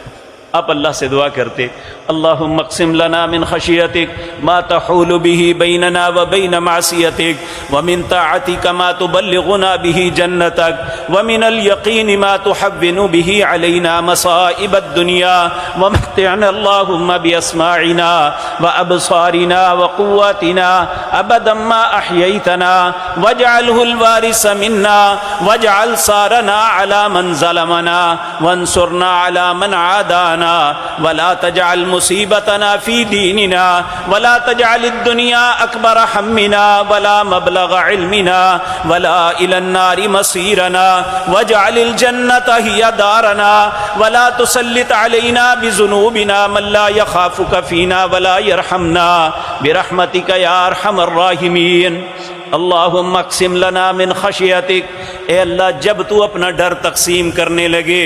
[SPEAKER 1] آپ اللہ سے دعا کرتے اللہم اقسم لنا من خشیتک ما تحول به بیننا وبین معصیتک ومن طاعتک ما تبلغنا به جنتک ومن الیقین ما تحون به علینا مصائب الدنیا ومتعنا اللہم باسماعنا وابصارنا وقواتنا ابدا ما احییتنا واجعله الوارث منا واجعل ثارنا على من ظلمنا وانصرنا على من عادانا ولا تجعل مصیبتنا فی دیننا ولا تجعل الدنیا اکبر ہمنا ولا مبلغ علمنا ولا الی النار مصیرنا واجعل الجنۃ ہی دارنا ولا تسلط علینا بذنوبنا من لا یخافک فینا ولا یرحمنا برحمتک یا ارحم الراحمین۔ اللہم اقسم لنا من خشیتک، اے اللہ جب تو اپنا ڈر تقسیم کرنے لگے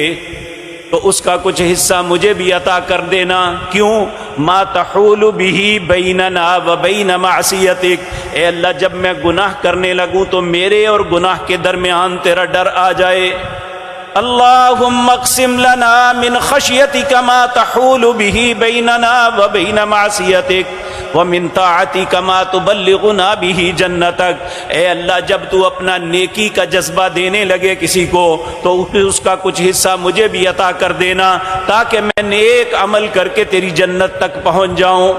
[SPEAKER 1] تو اس کا کچھ حصہ مجھے بھی عطا کر دینا۔ کیوں؟ ما تحول به بیننا و بین معصیتک، اے اللہ جب میں گناہ کرنے لگوں تو میرے اور گناہ کے درمیان تیرا ڈر آ جائے۔ اللہم اقسم لنا من خشیتک ما تحول به بیننا و بین معصیتک وَمِن طَاعَتِكَ مَا تُبَلِّغُنَا بِهِ جَنَّتَكَ، اے اللہ جب تو اپنا نیکی کا جذبہ دینے لگے کسی کو تو اس کا کچھ حصہ مجھے بھی عطا کر دینا تاکہ میں نیک عمل کر کے تیری جنت تک پہنچ جاؤں۔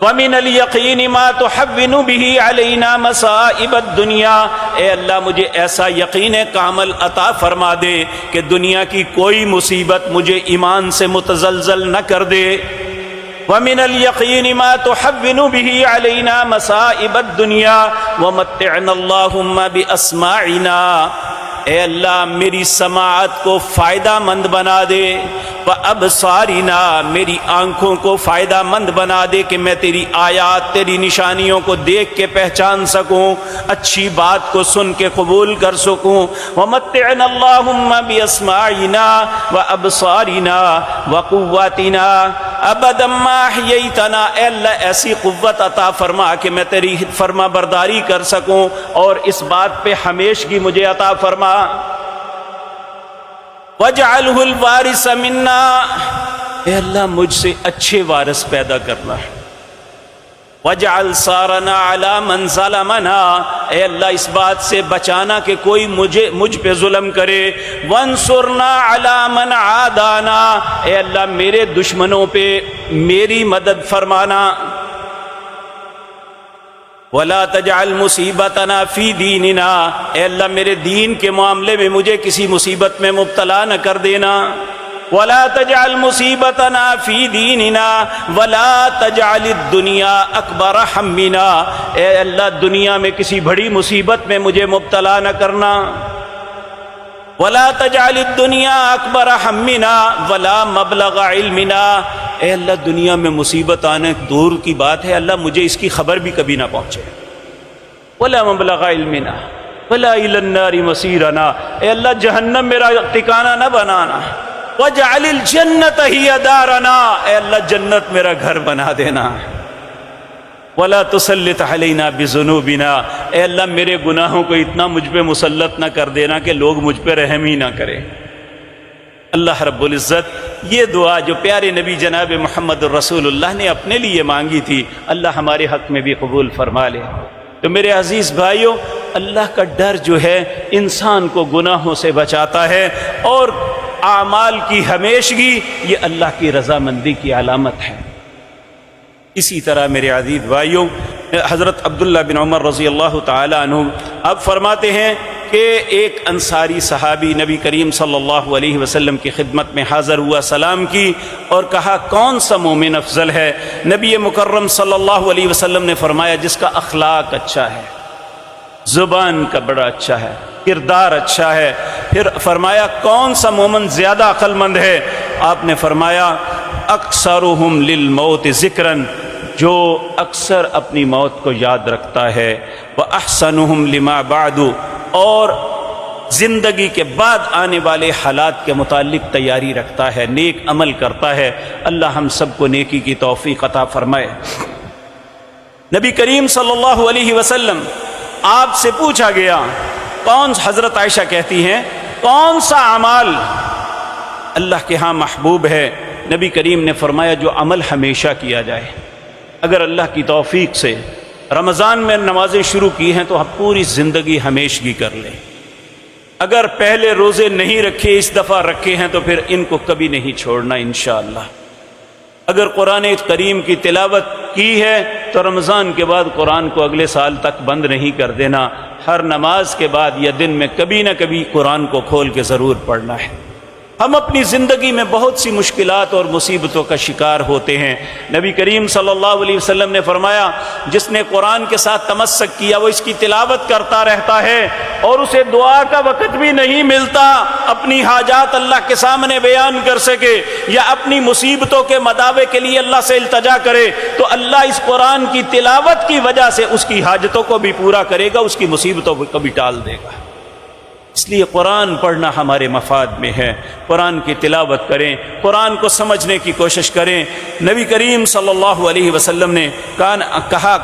[SPEAKER 1] وَمِنَ الْيَقِينِ مَا تُحَوِّنُ بِهِ عَلَيْنَا مَصَائِبَ الدُّنْيَا، اے اللہ مجھے ایسا یقین کامل عطا فرما دے کہ دنیا کی کوئی مصیبت مجھے ایمان سے متزلزل نہ کر دے۔ وَمِنَ الْيَقِينِ مَا تُحَوِّنُ بِهِ عَلَيْنَا مَصَائِبَ الدُّنْيَا وَمَتِّعْنَا اللَّهُمَّ بِأَسْمَاعِنَا، اے اللہ میری سماعت کو فائدہ مند بنا دے، وَأَبْصَارِنَا میری آنکھوں کو فائدہ مند بنا دے کہ میں تیری آیات تیری نشانیوں کو دیکھ کے پہچان سکوں، اچھی بات کو سن کے قبول کر سکوں۔ وَمَتِّعْنَا اللَّهُمَّ بِأَسْمَاعِنَا وَأَبْصَارِنَا وَقُوَّتِنَا أَبَدًا مَا أَحْيَيْتَنَا، اے اللہ ایسی قوت عطا فرما کہ میں تیری فرما برداری کر سکوں اور اس بات پہ ہمیشگی مجھے عطا فرما۔ وَاجْعَلْهُ الْوَارِثَ مِنَّا، اے اللہ مجھ سے اچھے وارث پیدا کرنا۔ وَاجْعَلْ ثَارَنَا عَلَى مَنْ ظَلَمَنَا، اے اللہ اس بات سے بچانا کہ کوئی مجھ پہ ظلم کرے۔ وَانْصُرْنَا عَلَى مَنْ عَادَانَا، اے اللہ میرے دشمنوں پہ میری مدد فرمانا۔ وَلَا تَجْعَلْ مُصِيبَتَنَا فِي دِينِنَا، اے اللہ میرے دین کے معاملے میں مجھے کسی مصیبت میں مبتلا نہ کر دینا۔ وَلَا تَجْعَلْ مُصِيبَتَنَا فِي دِينِنَا وَلَا تَجْعَلِ الدُّنْيَا أَكْبَرَ هَمِّنَا، اے اللہ دنیا میں کسی بڑی مصیبت میں مجھے مبتلا نہ کرنا۔ وَلَا تَجْعَلِ الدُّنْيَا أَكْبَرَ هَمِّنَا وَلَا مَبْلَغَ عِلْمِنَا، اے اللہ دنیا میں مصیبت آنے دور کی بات ہے، اللہ مجھے اس کی خبر بھی کبھی نہ پہنچے۔ وَلَا مَبْلَغَ عِلْمِنَا وَلَا إِلَى النَّارِ مَصِيرَنَا، اے اللہ جہنم میرا ٹھکانہ نہ بنانا۔ وَاجْعَلِ الْجَنَّةَ هِيَ دَارَنَا، اے اللہ جنت میرا گھر بنا دینا۔ وَلَا تُسَلِّطْ عَلَيْنَا بِذُنُوبِنَا، اے اللہ میرے گناہوں کو اتنا مجھ پہ مسلط نہ کر دینا کہ لوگ مجھ پہ رحم ہی نہ کریں۔ اللہ رب العزت یہ دعا جو پیارے نبی جناب محمد الرسول اللہ نے اپنے لیے مانگی تھی، اللہ ہمارے حق میں بھی قبول فرما لے۔ تو میرے عزیز بھائیوں، اللہ کا ڈر جو ہے انسان کو گناہوں سے بچاتا ہے، اور اعمال کی ہمیشگی یہ اللہ کی رضامندی کی علامت ہے۔ اسی طرح میرے عزیز بھائیوں، حضرت عبداللہ بن عمر رضی اللہ تعالی عنہ اب فرماتے ہیں کہ ایک انصاری صحابی نبی کریم صلی اللہ علیہ وسلم کی خدمت میں حاضر ہوا، سلام کی اور کہا کون سا مومن افضل ہے؟ نبی مکرم صلی اللہ علیہ وسلم نے فرمایا جس کا اخلاق اچھا ہے، زبان کا بڑا اچھا ہے، کردار اچھا ہے۔ پھر فرمایا کون سا مومن زیادہ عقل مند ہے؟ آپ نے فرمایا اکثرہم للموت ذکراً، جو اکثر اپنی موت کو یاد رکھتا ہے، وَأَحْسَنُهُمْ لِمَا بَعْدُ، اور زندگی کے بعد آنے والے حالات کے متعلق تیاری رکھتا ہے، نیک عمل کرتا ہے۔ اللہ ہم سب کو نیکی کی توفیق عطا فرمائے۔ نبی کریم صلی اللہ علیہ وسلم آپ سے پوچھا گیا حضرت عائشہ کہتی ہیں کون سا عمل اللہ کے ہاں محبوب ہے؟ نبی کریم نے فرمایا جو عمل ہمیشہ کیا جائے۔ اگر اللہ کی توفیق سے رمضان میں نمازیں شروع کی ہیں تو آپ پوری زندگی ہمیشگی کر لیں۔ اگر پہلے روزے نہیں رکھے، اس دفعہ رکھے ہیں تو پھر ان کو کبھی نہیں چھوڑنا انشاءاللہ۔ اگر قرآن کریم کی تلاوت کی ہے تو رمضان کے بعد قرآن کو اگلے سال تک بند نہیں کر دینا، ہر نماز کے بعد یا دن میں کبھی نہ کبھی قرآن کو کھول کے ضرور پڑھنا ہے۔ ہم اپنی زندگی میں بہت سی مشکلات اور مصیبتوں کا شکار ہوتے ہیں۔ نبی کریم صلی اللہ علیہ وسلم نے فرمایا جس نے قرآن کے ساتھ تمسک کیا وہ اس کی تلاوت کرتا رہتا ہے اور اسے دعا کا وقت بھی نہیں ملتا اپنی حاجات اللہ کے سامنے بیان کر سکے یا اپنی مصیبتوں کے مداوے کے لیے اللہ سے التجا کرے، تو اللہ اس قرآن کی تلاوت کی وجہ سے اس کی حاجتوں کو بھی پورا کرے گا، اس کی مصیبتوں کو بھی ٹال دے گا۔ اس لیے قرآن پڑھنا ہمارے مفاد میں ہے، قرآن کی تلاوت کریں، قرآن کو سمجھنے کی کوشش کریں۔ نبی کریم صلی اللہ علیہ وسلم نے کہا،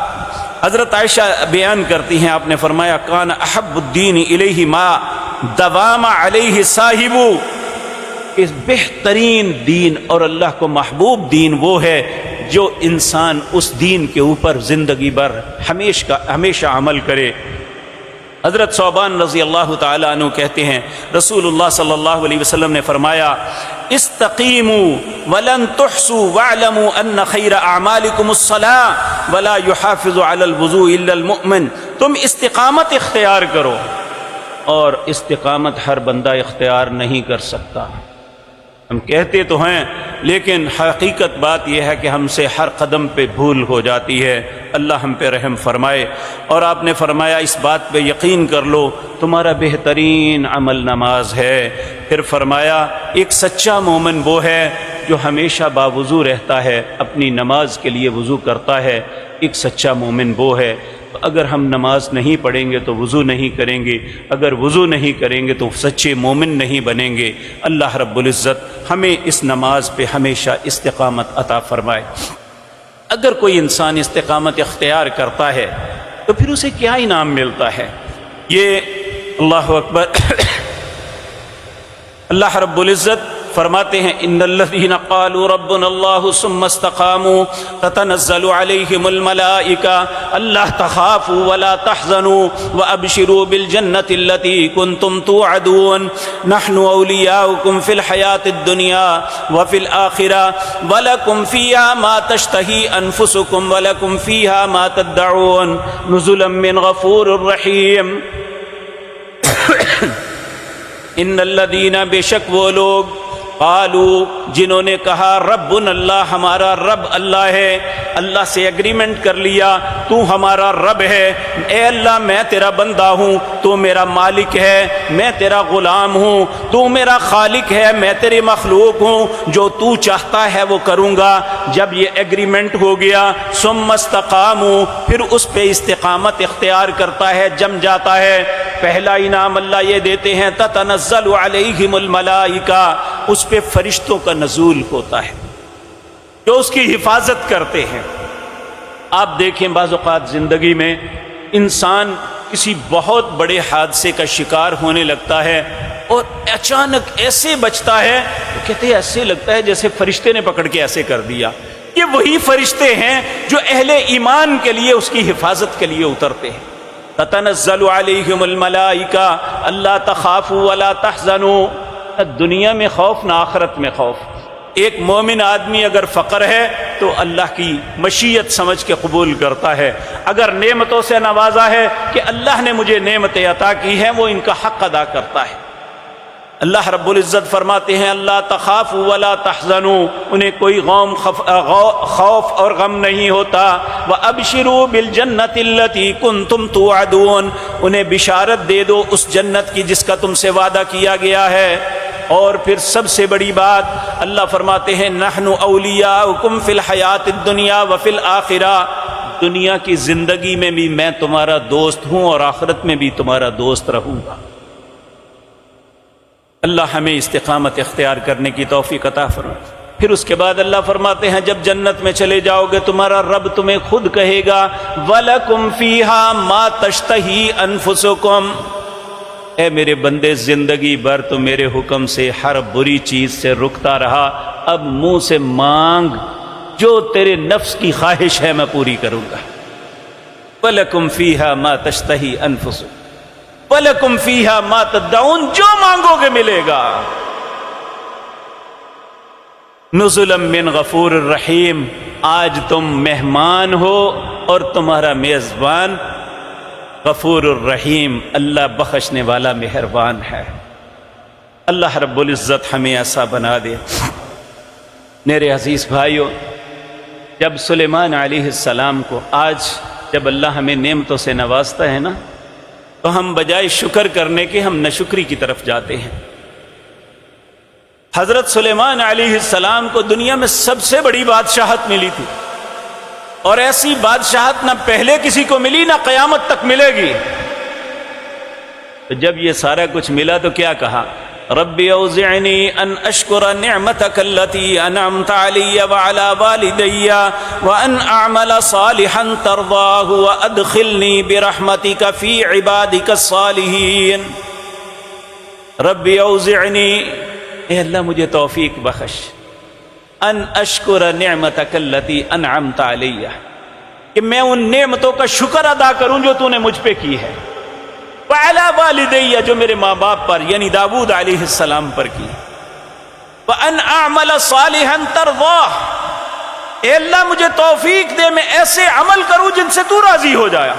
[SPEAKER 1] حضرت عائشہ بیان کرتی ہیں، آپ نے فرمایا کان احب الدین الیہ ما دوام علیہ صاحب، اس بہترین دین اور اللہ کو محبوب دین وہ ہے جو انسان اس دین کے اوپر زندگی بھر ہمیشہ عمل کرے۔ حضرت ثوبان رضی اللہ تعالیٰ عنہ کہتے ہیں رسول اللہ صلی اللہ علیہ وسلم نے فرمایا استقیموا ولن تحصوا واعلموا ان خیر اعمالکم الصلاۃ ولا يحافظ علی الوضوء الا المؤمن۔ تم استقامت اختیار کرو، اور استقامت ہر بندہ اختیار نہیں کر سکتا۔ ہم کہتے تو ہیں لیکن حقیقت بات یہ ہے کہ ہم سے ہر قدم پہ بھول ہو جاتی ہے۔ اللہ ہم پہ رحم فرمائے۔ اور آپ نے فرمایا اس بات پہ یقین کر لو تمہارا بہترین عمل نماز ہے۔ پھر فرمایا ایک سچا مومن وہ ہے جو ہمیشہ باوضو رہتا ہے، اپنی نماز کے لیے وضو کرتا ہے، ایک سچا مومن وہ ہے۔ اگر ہم نماز نہیں پڑھیں گے تو وضو نہیں کریں گے، اگر وضو نہیں کریں گے تو سچے مومن نہیں بنیں گے۔ اللہ رب العزت ہمیں اس نماز پہ ہمیشہ استقامت عطا فرمائے۔ اگر کوئی انسان استقامت اختیار کرتا ہے تو پھر اسے کیا انعام ملتا ہے؟ یہ اللہ اکبر اللہ رب العزت فرماتے ہیں ان الذین قالوا ربنا اللہ ثم استقاموا تتنزل علیہم الملائکہ الا تخافوا ولا تحزنوا وابشروا بالجنة التي كنتم توعدون نحن اولیاؤکم فی الحیاة الدنیا وفی الآخرة ولکم فیہا ما تشتہی انفسکم ولکم فیہا ما تدعون نزلا من غفور الرحیم۔ ان الذین بے شک وہ لوگ قالوا جنہوں نے کہا ربنا اللہ ہمارا رب اللہ ہے، اللہ سے ایگریمنٹ کر لیا تو ہمارا رب ہے، اے اللہ میں تیرا بندہ ہوں، تو میرا مالک ہے، میں تیرا غلام ہوں، تو میرا خالق ہے، میں تیری مخلوق ہوں، جو تو چاہتا ہے وہ کروں گا۔ جب یہ ایگریمنٹ ہو گیا ثم استقاموا پھر اس پہ استقامت اختیار کرتا ہے، جم جاتا ہے، پہلا انعام اللہ یہ دیتے ہیں تتنزل علیہم الملائکہ، اس پہ فرشتوں کا نزول ہوتا ہے جو اس کی حفاظت کرتے ہیں۔ آپ دیکھیں بعض اوقات زندگی میں انسان کسی بہت بڑے حادثے کا شکار ہونے لگتا ہے اور اچانک ایسے بچتا ہے تو کہتے ہیں ایسے لگتا ہے جیسے فرشتے نے پکڑ کے ایسے کر دیا۔ یہ وہی فرشتے ہیں جو اہل ایمان کے لیے اس کی حفاظت کے لیے اترتے ہیں۔ تتنزل علیہم الملائکہ الا تخافوا ولا تحزنوا، نہ دنیا میں خوف نہ آخرت میں خوف۔ ایک مومن آدمی اگر فقر ہے تو اللہ کی مشیت سمجھ کے قبول کرتا ہے، اگر نعمتوں سے نوازا ہے کہ اللہ نے مجھے نعمتیں عطا کی ہیں وہ ان کا حق ادا کرتا ہے۔ اللہ رب العزت فرماتے ہیں اللہ تخافوا ولا تحزنوا، انہیں کوئی خوف اور غم نہیں ہوتا۔ وابشروا بالجنۃ التي كنتم توعدون، انہیں بشارت دے دو اس جنت کی جس کا تم سے وعدہ کیا گیا ہے۔ اور پھر سب سے بڑی بات اللہ فرماتے ہیں نحن اولیاؤکم فی الحیاۃ الدنیا وفی الآخرہ، دنیا کی زندگی میں بھی میں تمہارا دوست ہوں اور آخرت میں بھی تمہارا دوست رہوں گا۔ اللہ ہمیں استقامت اختیار کرنے کی توفیق عطا فرمائے۔ پھر اس کے بعد اللہ فرماتے ہیں جب جنت میں چلے جاؤ گے تمہارا رب تمہیں خود کہے گا وَلَكُمْ فِيهَا مَا تَشْتَهِي أَنفُسُكُمْ، اے میرے بندے زندگی بھر تو میرے حکم سے ہر بری چیز سے رکتا رہا، اب منہ سے مانگ، جو تیرے نفس کی خواہش ہے میں پوری کروں گا۔ وَلَكُمْ فِيهَا مَا تَشْتَهِي أَنفُسُكُمْ وَلَكُمْ فِيهَا مَا تَدَّعُونَ، جو مانگو گے ملے گا۔ نزلا من غفور الرحیم، آج تم مہمان ہو اور تمہارا میزبان غفور الرحیم، اللہ بخشنے والا مہربان ہے۔ اللہ رب العزت ہمیں ایسا بنا دے۔ میرے عزیز بھائیو، جب سلیمان علیہ السلام کو آج جب اللہ ہمیں نعمتوں سے نوازتا ہے نا تو ہم بجائے شکر کرنے کے ہم ناشکری کی طرف جاتے ہیں۔ حضرت سلیمان علیہ السلام کو دنیا میں سب سے بڑی بادشاہت ملی تھی، اور ایسی بادشاہت نہ پہلے کسی کو ملی نہ قیامت تک ملے گی۔ تو جب یہ سارا کچھ ملا تو کیا کہا؟ رب اوزعنی ان اشکر نعمتک التی انعمت علی وعلی والدی وان اعمل صالحا ترضاہ وادخلنی برحمتک فی عبادک الصالحین۔ رب اوزعنی، اے اللہ مجھے توفیق بخش، ان اشکر نعمتک التی انعمت علیہ، کہ میں ان نعمتوں کا شکر ادا کروں جو تو نے مجھ پہ کی ہے، وعلی والدی، جو میرے ماں باپ پر یعنی داؤد علیہ السلام پر کی، وان اعمل صالحا ترضاہ، اے اللہ مجھے توفیق دے میں ایسے عمل کروں جن سے تو راضی ہو جایا،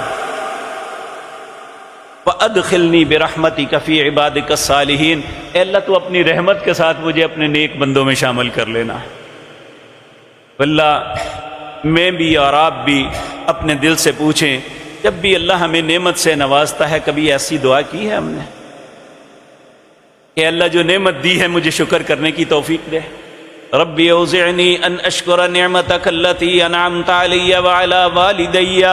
[SPEAKER 1] وَأَدْخِلْنِي بِرَحْمَتِكَ فِي عِبَادِكَ الصَّالِحِينَ، اے اللہ تو اپنی رحمت کے ساتھ مجھے اپنے نیک بندوں میں شامل کر لینا۔ اللہ میں بھی اور آپ بھی اپنے دل سے پوچھیں، جب بھی اللہ ہمیں نعمت سے نوازتا ہے کبھی ایسی دعا کی ہے ہم نے کہ اللہ جو نعمت دی ہے مجھے شکر کرنے کی توفیق دے؟ رب اوزعنی ان اشکر نعمتک التی انعمت علی وعلی والدی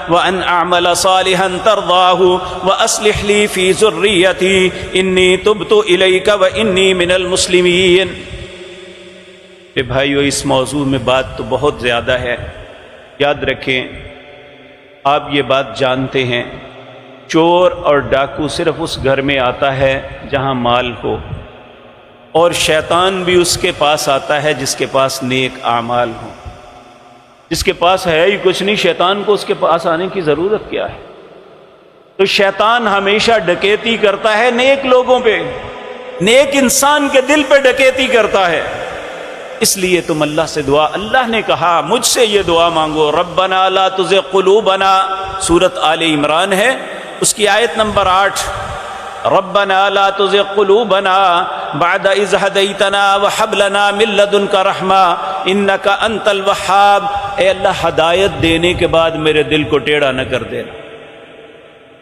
[SPEAKER 1] وان اعمل صالحا ترضاہ واصلح لی فی ذریتی انی تبت الیک وانی من المسلمین۔ اے بھائیو، اس موضوع میں بات تو بہت زیادہ ہے، یاد رکھیں آپ یہ بات جانتے ہیں، چور اور ڈاکو صرف اس گھر میں آتا ہے جہاں مال ہو، اور شیطان بھی اس کے پاس آتا ہے جس کے پاس نیک اعمال ہوں۔ جس کے پاس ہے ہی کچھ نہیں، شیطان کو اس کے پاس آنے کی ضرورت کیا ہے؟ تو شیطان ہمیشہ ڈکیتی کرتا ہے نیک لوگوں پہ، نیک انسان کے دل پہ ڈکیتی کرتا ہے۔ اس لیے تم اللہ سے دعا، اللہ نے کہا مجھ سے یہ دعا مانگو، ربنا لا تزغ قلوبنا، سورۃ آل عمران ہے، اس کی آیت نمبر 8، ربنا لا تزغ قلوبنا بعد اذ ہدیتنا وہب لنا من لدنک رحمہ انک انت الوہاب، اے اللہ ہدایت دینے کے بعد میرے دل کو ٹیڑھا نہ کر دینا۔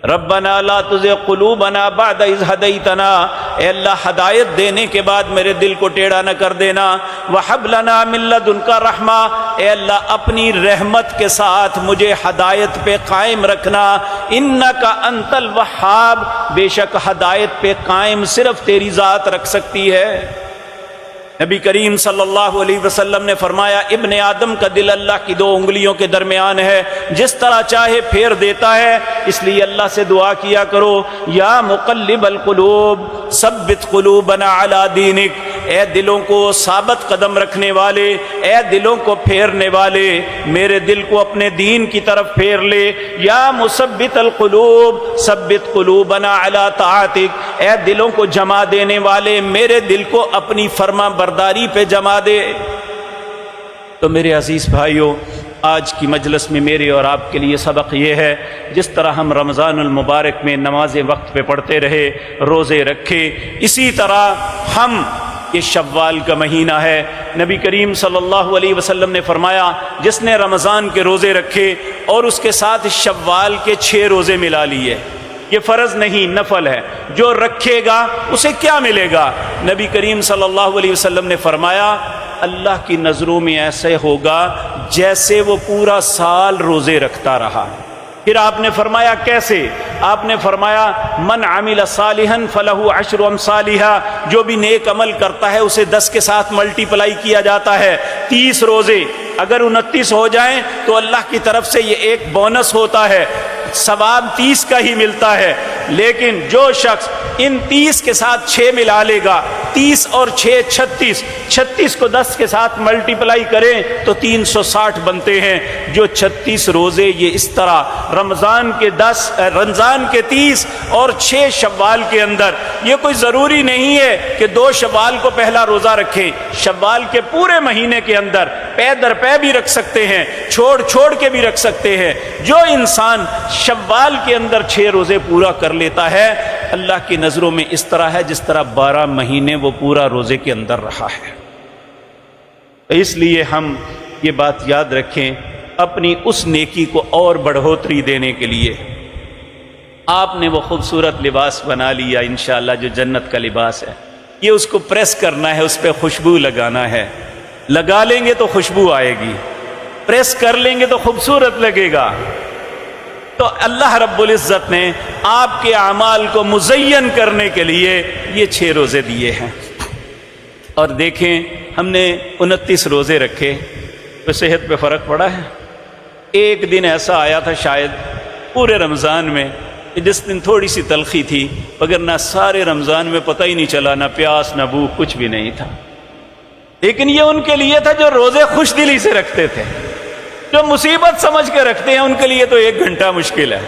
[SPEAKER 1] ربنا لا تزغ قلوبنا بعد اذ ہدیتنا، اے اللہ ہدایت دینے کے بعد میرے دل کو ٹیڑھا نہ کر دینا، وہب لنا من لدنک رحمہ، اے اللہ اپنی رحمت کے ساتھ مجھے ہدایت پہ قائم رکھنا، انک انت الوہاب، بے شک ہدایت پہ قائم صرف تیری ذات رکھ سکتی ہے۔ نبی کریم صلی اللہ علیہ وسلم نے فرمایا ابن آدم کا دل اللہ کی 2 انگلیوں کے درمیان ہے، جس طرح چاہے پھیر دیتا ہے، اس لیے اللہ سے دعا کیا کرو، یا مقلب القلوب ثبت قلوبنا علی دینک، اے دلوں کو ثابت قدم رکھنے والے، اے دلوں کو پھیرنے والے، میرے دل کو اپنے دین کی طرف پھیر لے، یا مثبت القلوب ثبت قلوبنا علی طاعتک، اے دلوں کو جمع دینے والے، میرے دل کو اپنی فرما برداری پہ جما دے۔ تو میرے عزیز بھائیوں، آج کی مجلس میں میرے اور آپ کے لیے سبق یہ ہے، جس طرح ہم رمضان المبارک میں نمازیں وقت پہ پڑھتے رہے، روزے رکھے، اسی طرح ہم، یہ شوال کا مہینہ ہے، نبی کریم صلی اللہ علیہ وسلم نے فرمایا جس نے رمضان کے روزے رکھے اور اس کے ساتھ شوال کے 6 روزے ملا لیے، یہ فرض نہیں نفل ہے، جو رکھے گا اسے کیا ملے گا؟ نبی کریم صلی اللہ علیہ وسلم نے فرمایا اللہ کی نظروں میں ایسے ہوگا جیسے وہ پورا سال روزے رکھتا رہا۔ پھر آپ نے فرمایا کیسے؟ آپ نے فرمایا من عمل صالحا فلہ 10 امثالھا، جو بھی نیک عمل کرتا ہے اسے 10 کے ساتھ ملٹیپلائی کیا جاتا ہے۔ 30 روزے اگر 29 ہو جائیں تو اللہ کی طرف سے یہ ایک بونس ہوتا ہے، ثواب 30 کا ہی ملتا ہے، لیکن جو شخص ان 30 کے ساتھ 6 ملا لے گا، 30 اور 6 36، 36 کو 10 کے ساتھ ملٹیپلائی کریں تو 360 بنتے ہیں۔ جو 36 روزے یہ اس طرح رمضان کے 30 اور 6 شوال کے اندر، یہ کوئی ضروری نہیں ہے کہ 2 شوال کو پہلا روزہ رکھیں، شوال کے پورے مہینے کے اندر پے در پے بھی رکھ سکتے ہیں، چھوڑ کے بھی رکھ سکتے ہیں۔ جو انسان شوال کے اندر 6 روزے پورا کر لیتا ہے، اللہ کی نظروں میں اس طرح ہے جس طرح 12 مہینے وہ پورا روزے کے اندر رہا ہے۔ اس لیے ہم یہ بات یاد رکھیں، اپنی اس نیکی کو اور بڑھوتری دینے کے لیے آپ نے وہ خوبصورت لباس بنا لیا انشاءاللہ جو جنت کا لباس ہے، یہ اس کو پریس کرنا ہے، اس پہ خوشبو لگانا ہے، لگا لیں گے تو خوشبو آئے گی، پریس کر لیں گے تو خوبصورت لگے گا۔ تو اللہ رب العزت نے آپ کے اعمال کو مزین کرنے کے لیے یہ 6 روزے دیے ہیں۔ اور دیکھیں ہم نے 29 روزے رکھے تو صحت پہ فرق پڑا ہے؟ ایک دن ایسا آیا تھا شاید پورے رمضان میں جس دن تھوڑی سی تلخی تھی، مگر نہ سارے رمضان میں پتہ ہی نہیں چلا، نہ پیاس نہ بھوک، کچھ بھی نہیں تھا۔ لیکن یہ ان کے لیے تھا جو روزے خوش دلی سے رکھتے تھے. جو مصیبت سمجھ کے رکھتے ہیں ان کے لیے تو 1 گھنٹہ مشکل ہے.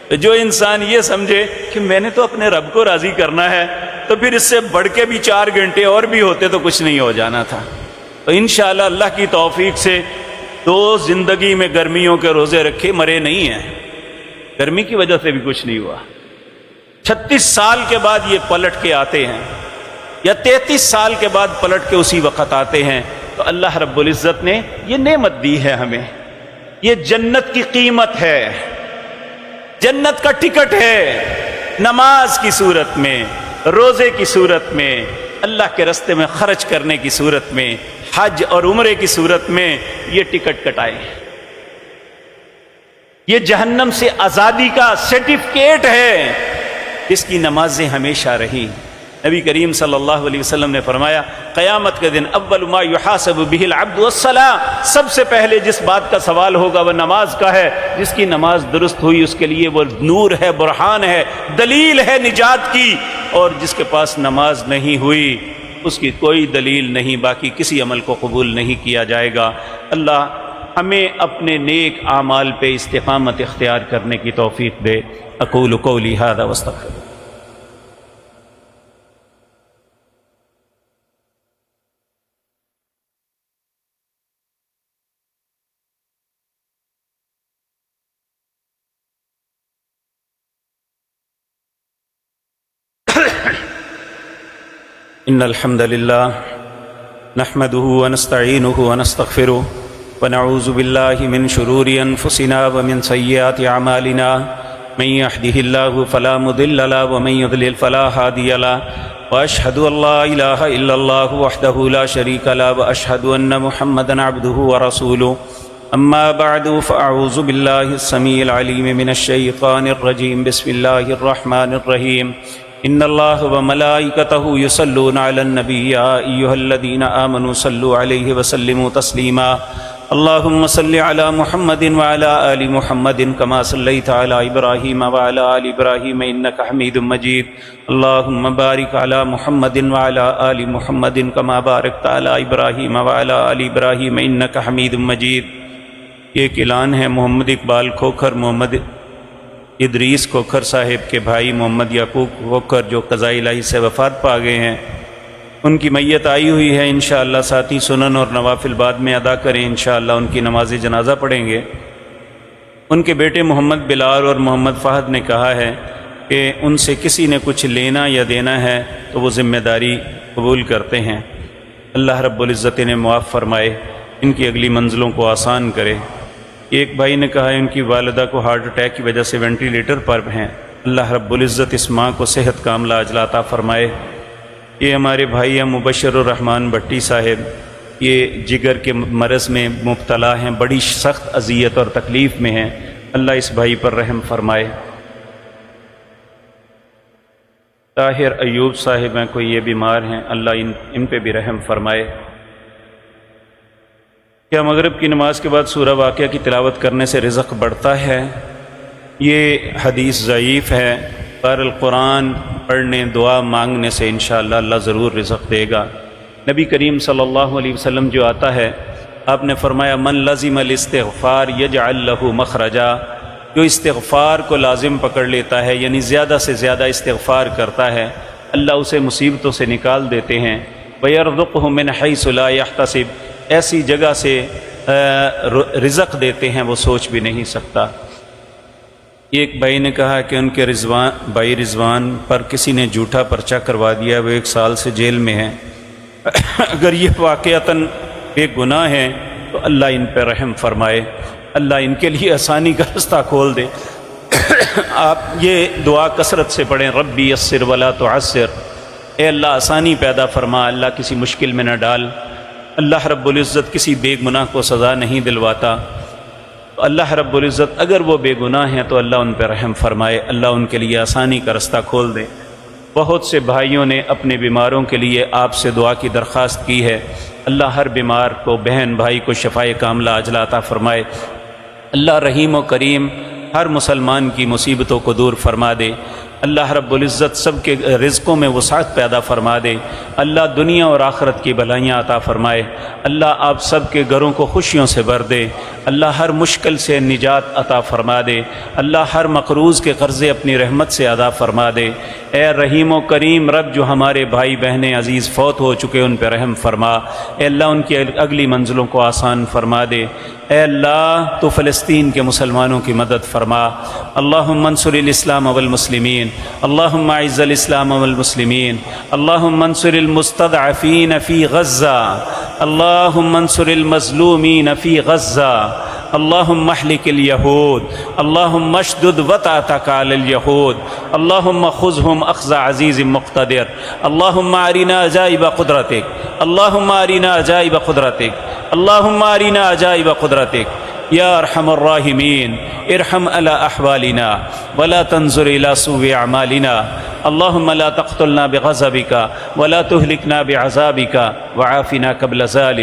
[SPEAKER 1] تو جو انسان یہ سمجھے کہ میں نے تو اپنے رب کو راضی کرنا ہے، تو پھر اس سے بڑھ کے بھی 4 گھنٹے اور بھی ہوتے تو کچھ نہیں ہو جانا تھا. تو انشاءاللہ اللہ کی توفیق سے 2 زندگی میں گرمیوں کے روزے رکھے، مرے نہیں ہیں. گرمی کی وجہ سے بھی کچھ نہیں ہوا. 36 سال کے بعد یہ پلٹ کے آتے ہیں، یا 33 سال کے بعد پلٹ کے اسی وقت آتے ہیں. تو اللہ رب العزت نے یہ نعمت دی ہے ہمیں. یہ جنت کی قیمت ہے، جنت کا ٹکٹ ہے. نماز کی صورت میں، روزے کی صورت میں، اللہ کے راستے میں خرچ کرنے کی صورت میں، حج اور عمرے کی صورت میں یہ ٹکٹ کٹائے. یہ جہنم سے آزادی کا سرٹیفکیٹ ہے جس کی نمازیں ہمیشہ رہی. نبی کریم صلی اللہ علیہ وسلم نے فرمایا قیامت کے دن اول ما یحاسب به العبد والصلاۃ، سب سے پہلے جس بات کا سوال ہوگا وہ نماز کا ہے. جس کی نماز درست ہوئی اس کے لیے وہ نور ہے، برہان ہے، دلیل ہے نجات کی. اور جس کے پاس نماز نہیں ہوئی اس کی کوئی دلیل نہیں، باقی کسی عمل کو قبول نہیں کیا جائے گا. اللہ ہمیں اپنے نیک اعمال پہ استقامت اختیار کرنے کی توفیق دے. اقول قولی ھذا واستغفر. ان الحمد للہ نحمده ونستعینه ونستغفره ونعوذ باللہ من شرور انفسنا ومن سیئات اعمالنا من يهده الله فلا مضل له ومن يضلل فلا هادي له واشهد ان لا اله الا الله وحده لا شريك له واشهد ان محمدا عبده ورسوله. اما بعد فاعوذ باللہ السمیع العلیم من الشیطان الرجیم. بسم اللہ الرحمن الرحیم. ان اللہ وملائکتہ یصلون علی النبی یا ایھا الذین آمنوا صلوا علیہ وسلموا تسلیما. اللہم صل علی محمد وعلی آل محمد کما صلیت علی ابراہیم وعلی آل ابراہیم انک حمید مجید. اللہم بارک علی محمد وعلی آل محمد کما بارکت علی ابراہیم وعلی آل ابراہیم انک حمید مجید. یہ ایک اعلان ہے محمد اقبال کھوکھر، محمد ادریس کھوکھر صاحب کے بھائی محمد یعقوب کھوکھر جو قضاء الہی سے وفات پا گئے ہیں. ان کی میت آئی ہوئی ہے. انشاءاللہ ساتھی سنن اور نوافل بعد میں ادا کریں. انشاءاللہ ان کی نماز جنازہ پڑھیں گے. ان کے بیٹے محمد بلال اور محمد فہد نے کہا ہے کہ ان سے کسی نے کچھ لینا یا دینا ہے تو وہ ذمہ داری قبول کرتے ہیں. اللہ رب العزت نے معاف فرمائے، ان کی اگلی منزلوں کو آسان کرے. ایک بھائی نے کہا ہے ان کی والدہ کو ہارٹ اٹیک کی وجہ سے وینٹیلیٹر پر ہیں. اللہ رب العزت اس ماں کو صحت کاملہ عاجلہ عطا فرمائے. یہ ہمارے بھائی ہیں مبشر الرحمان بھٹی صاحب، یہ جگر کے مرض میں مبتلا ہیں، بڑی سخت اذیت اور تکلیف میں ہیں. اللہ اس بھائی پر رحم فرمائے. طاہر ایوب صاحب ہیں، کوئی یہ بیمار ہیں، اللہ ان پہ بھی رحم فرمائے. کیا مغرب کی نماز کے بعد سورہ واقعہ کی تلاوت کرنے سے رزق بڑھتا ہے؟ یہ حدیث ضعیف ہے. پر القرآن پڑھنے، دعا مانگنے سے انشاءاللہ اللہ ضرور رزق دے گا. نبی کریم صلی اللہ علیہ وسلم جو آتا ہے، آپ نے فرمایا من لزم الاستغفار یجعل له مخرجا. جو استغفار کو لازم پکڑ لیتا ہے، یعنی زیادہ سے زیادہ استغفار کرتا ہے، اللہ اسے مصیبتوں سے نکال دیتے ہیں. وَيَرْزُقْهُ مِنْ حَيْثُ لَا يَحْتَسِبُ، ایسی جگہ سے رزق دیتے ہیں وہ سوچ بھی نہیں سکتا. ایک بھائی نے کہا کہ ان کے بھائی رضوان پر کسی نے جھوٹا پرچہ کروا دیا، وہ 1 سال سے جیل میں ہیں. اگر یہ واقعتاً بے گناہ ہیں تو اللہ ان پہ رحم فرمائے، اللہ ان کے لیے آسانی کا رستہ کھول دے. آپ یہ دعا کثرت سے پڑھیں، ربی یسر ولا تعسر. اے اللہ آسانی پیدا فرما، اللہ کسی مشکل میں نہ ڈال. اللہ رب العزت کسی بے گناہ کو سزا نہیں دلواتا. اللہ رب العزت اگر وہ بے گناہ ہیں تو اللہ ان پہ رحم فرمائے، اللہ ان کے لیے آسانی کا رستہ کھول دے. بہت سے بھائیوں نے اپنے بیماروں کے لیے آپ سے دعا کی درخواست کی ہے. اللہ ہر بیمار کو، بہن بھائی کو شفائے کاملہ عاجلہ عطا فرمائے. اللہ رحیم و کریم ہر مسلمان کی مصیبتوں کو دور فرما دے. اللہ رب العزت سب کے رزقوں میں وسعت پیدا فرما دے، اللہ دنیا اور آخرت کی بھلائیاں عطا فرمائے، اللہ آپ سب کے گھروں کو خوشیوں سے بھر دے، اللہ ہر مشکل سے نجات عطا فرما دے، اللہ ہر مقروض کے قرضے اپنی رحمت سے ادا فرما دے۔ اے رحیم و کریم رب، جو ہمارے بھائی بہنیں عزیز فوت ہو چکے ان پہ رحم فرما، اے اللہ ان کی اگلی منزلوں کو آسان فرما دے۔ اے اللہ تو فلسطین کے مسلمانوں کی مدد فرما، اللہم انصر الاسلام والمسلمین، اللہم اعز الاسلام والمسلمین، اللہم انصر المستضعفین فی غزہ، اللہم انصر المظلومین فی غزہ، اللہم اہلک الیہود، اللہم اشدد وطأتک علی الیہود، اللہم خذہم اخذ عزیز مقتدر، اللہم ارنا عجائب قدرتک، اللہم ارنا عجائب قدرتک، اللہم ارنا عجائب قدرتک، یا ارحم الراحمین ارحم علی احوالنا ولا تنظر الی سوء اعمالنا، اللہم لا تقتلنا بغضبک ولا تہلکنا بعذابک وعافنا قبل ذلك۔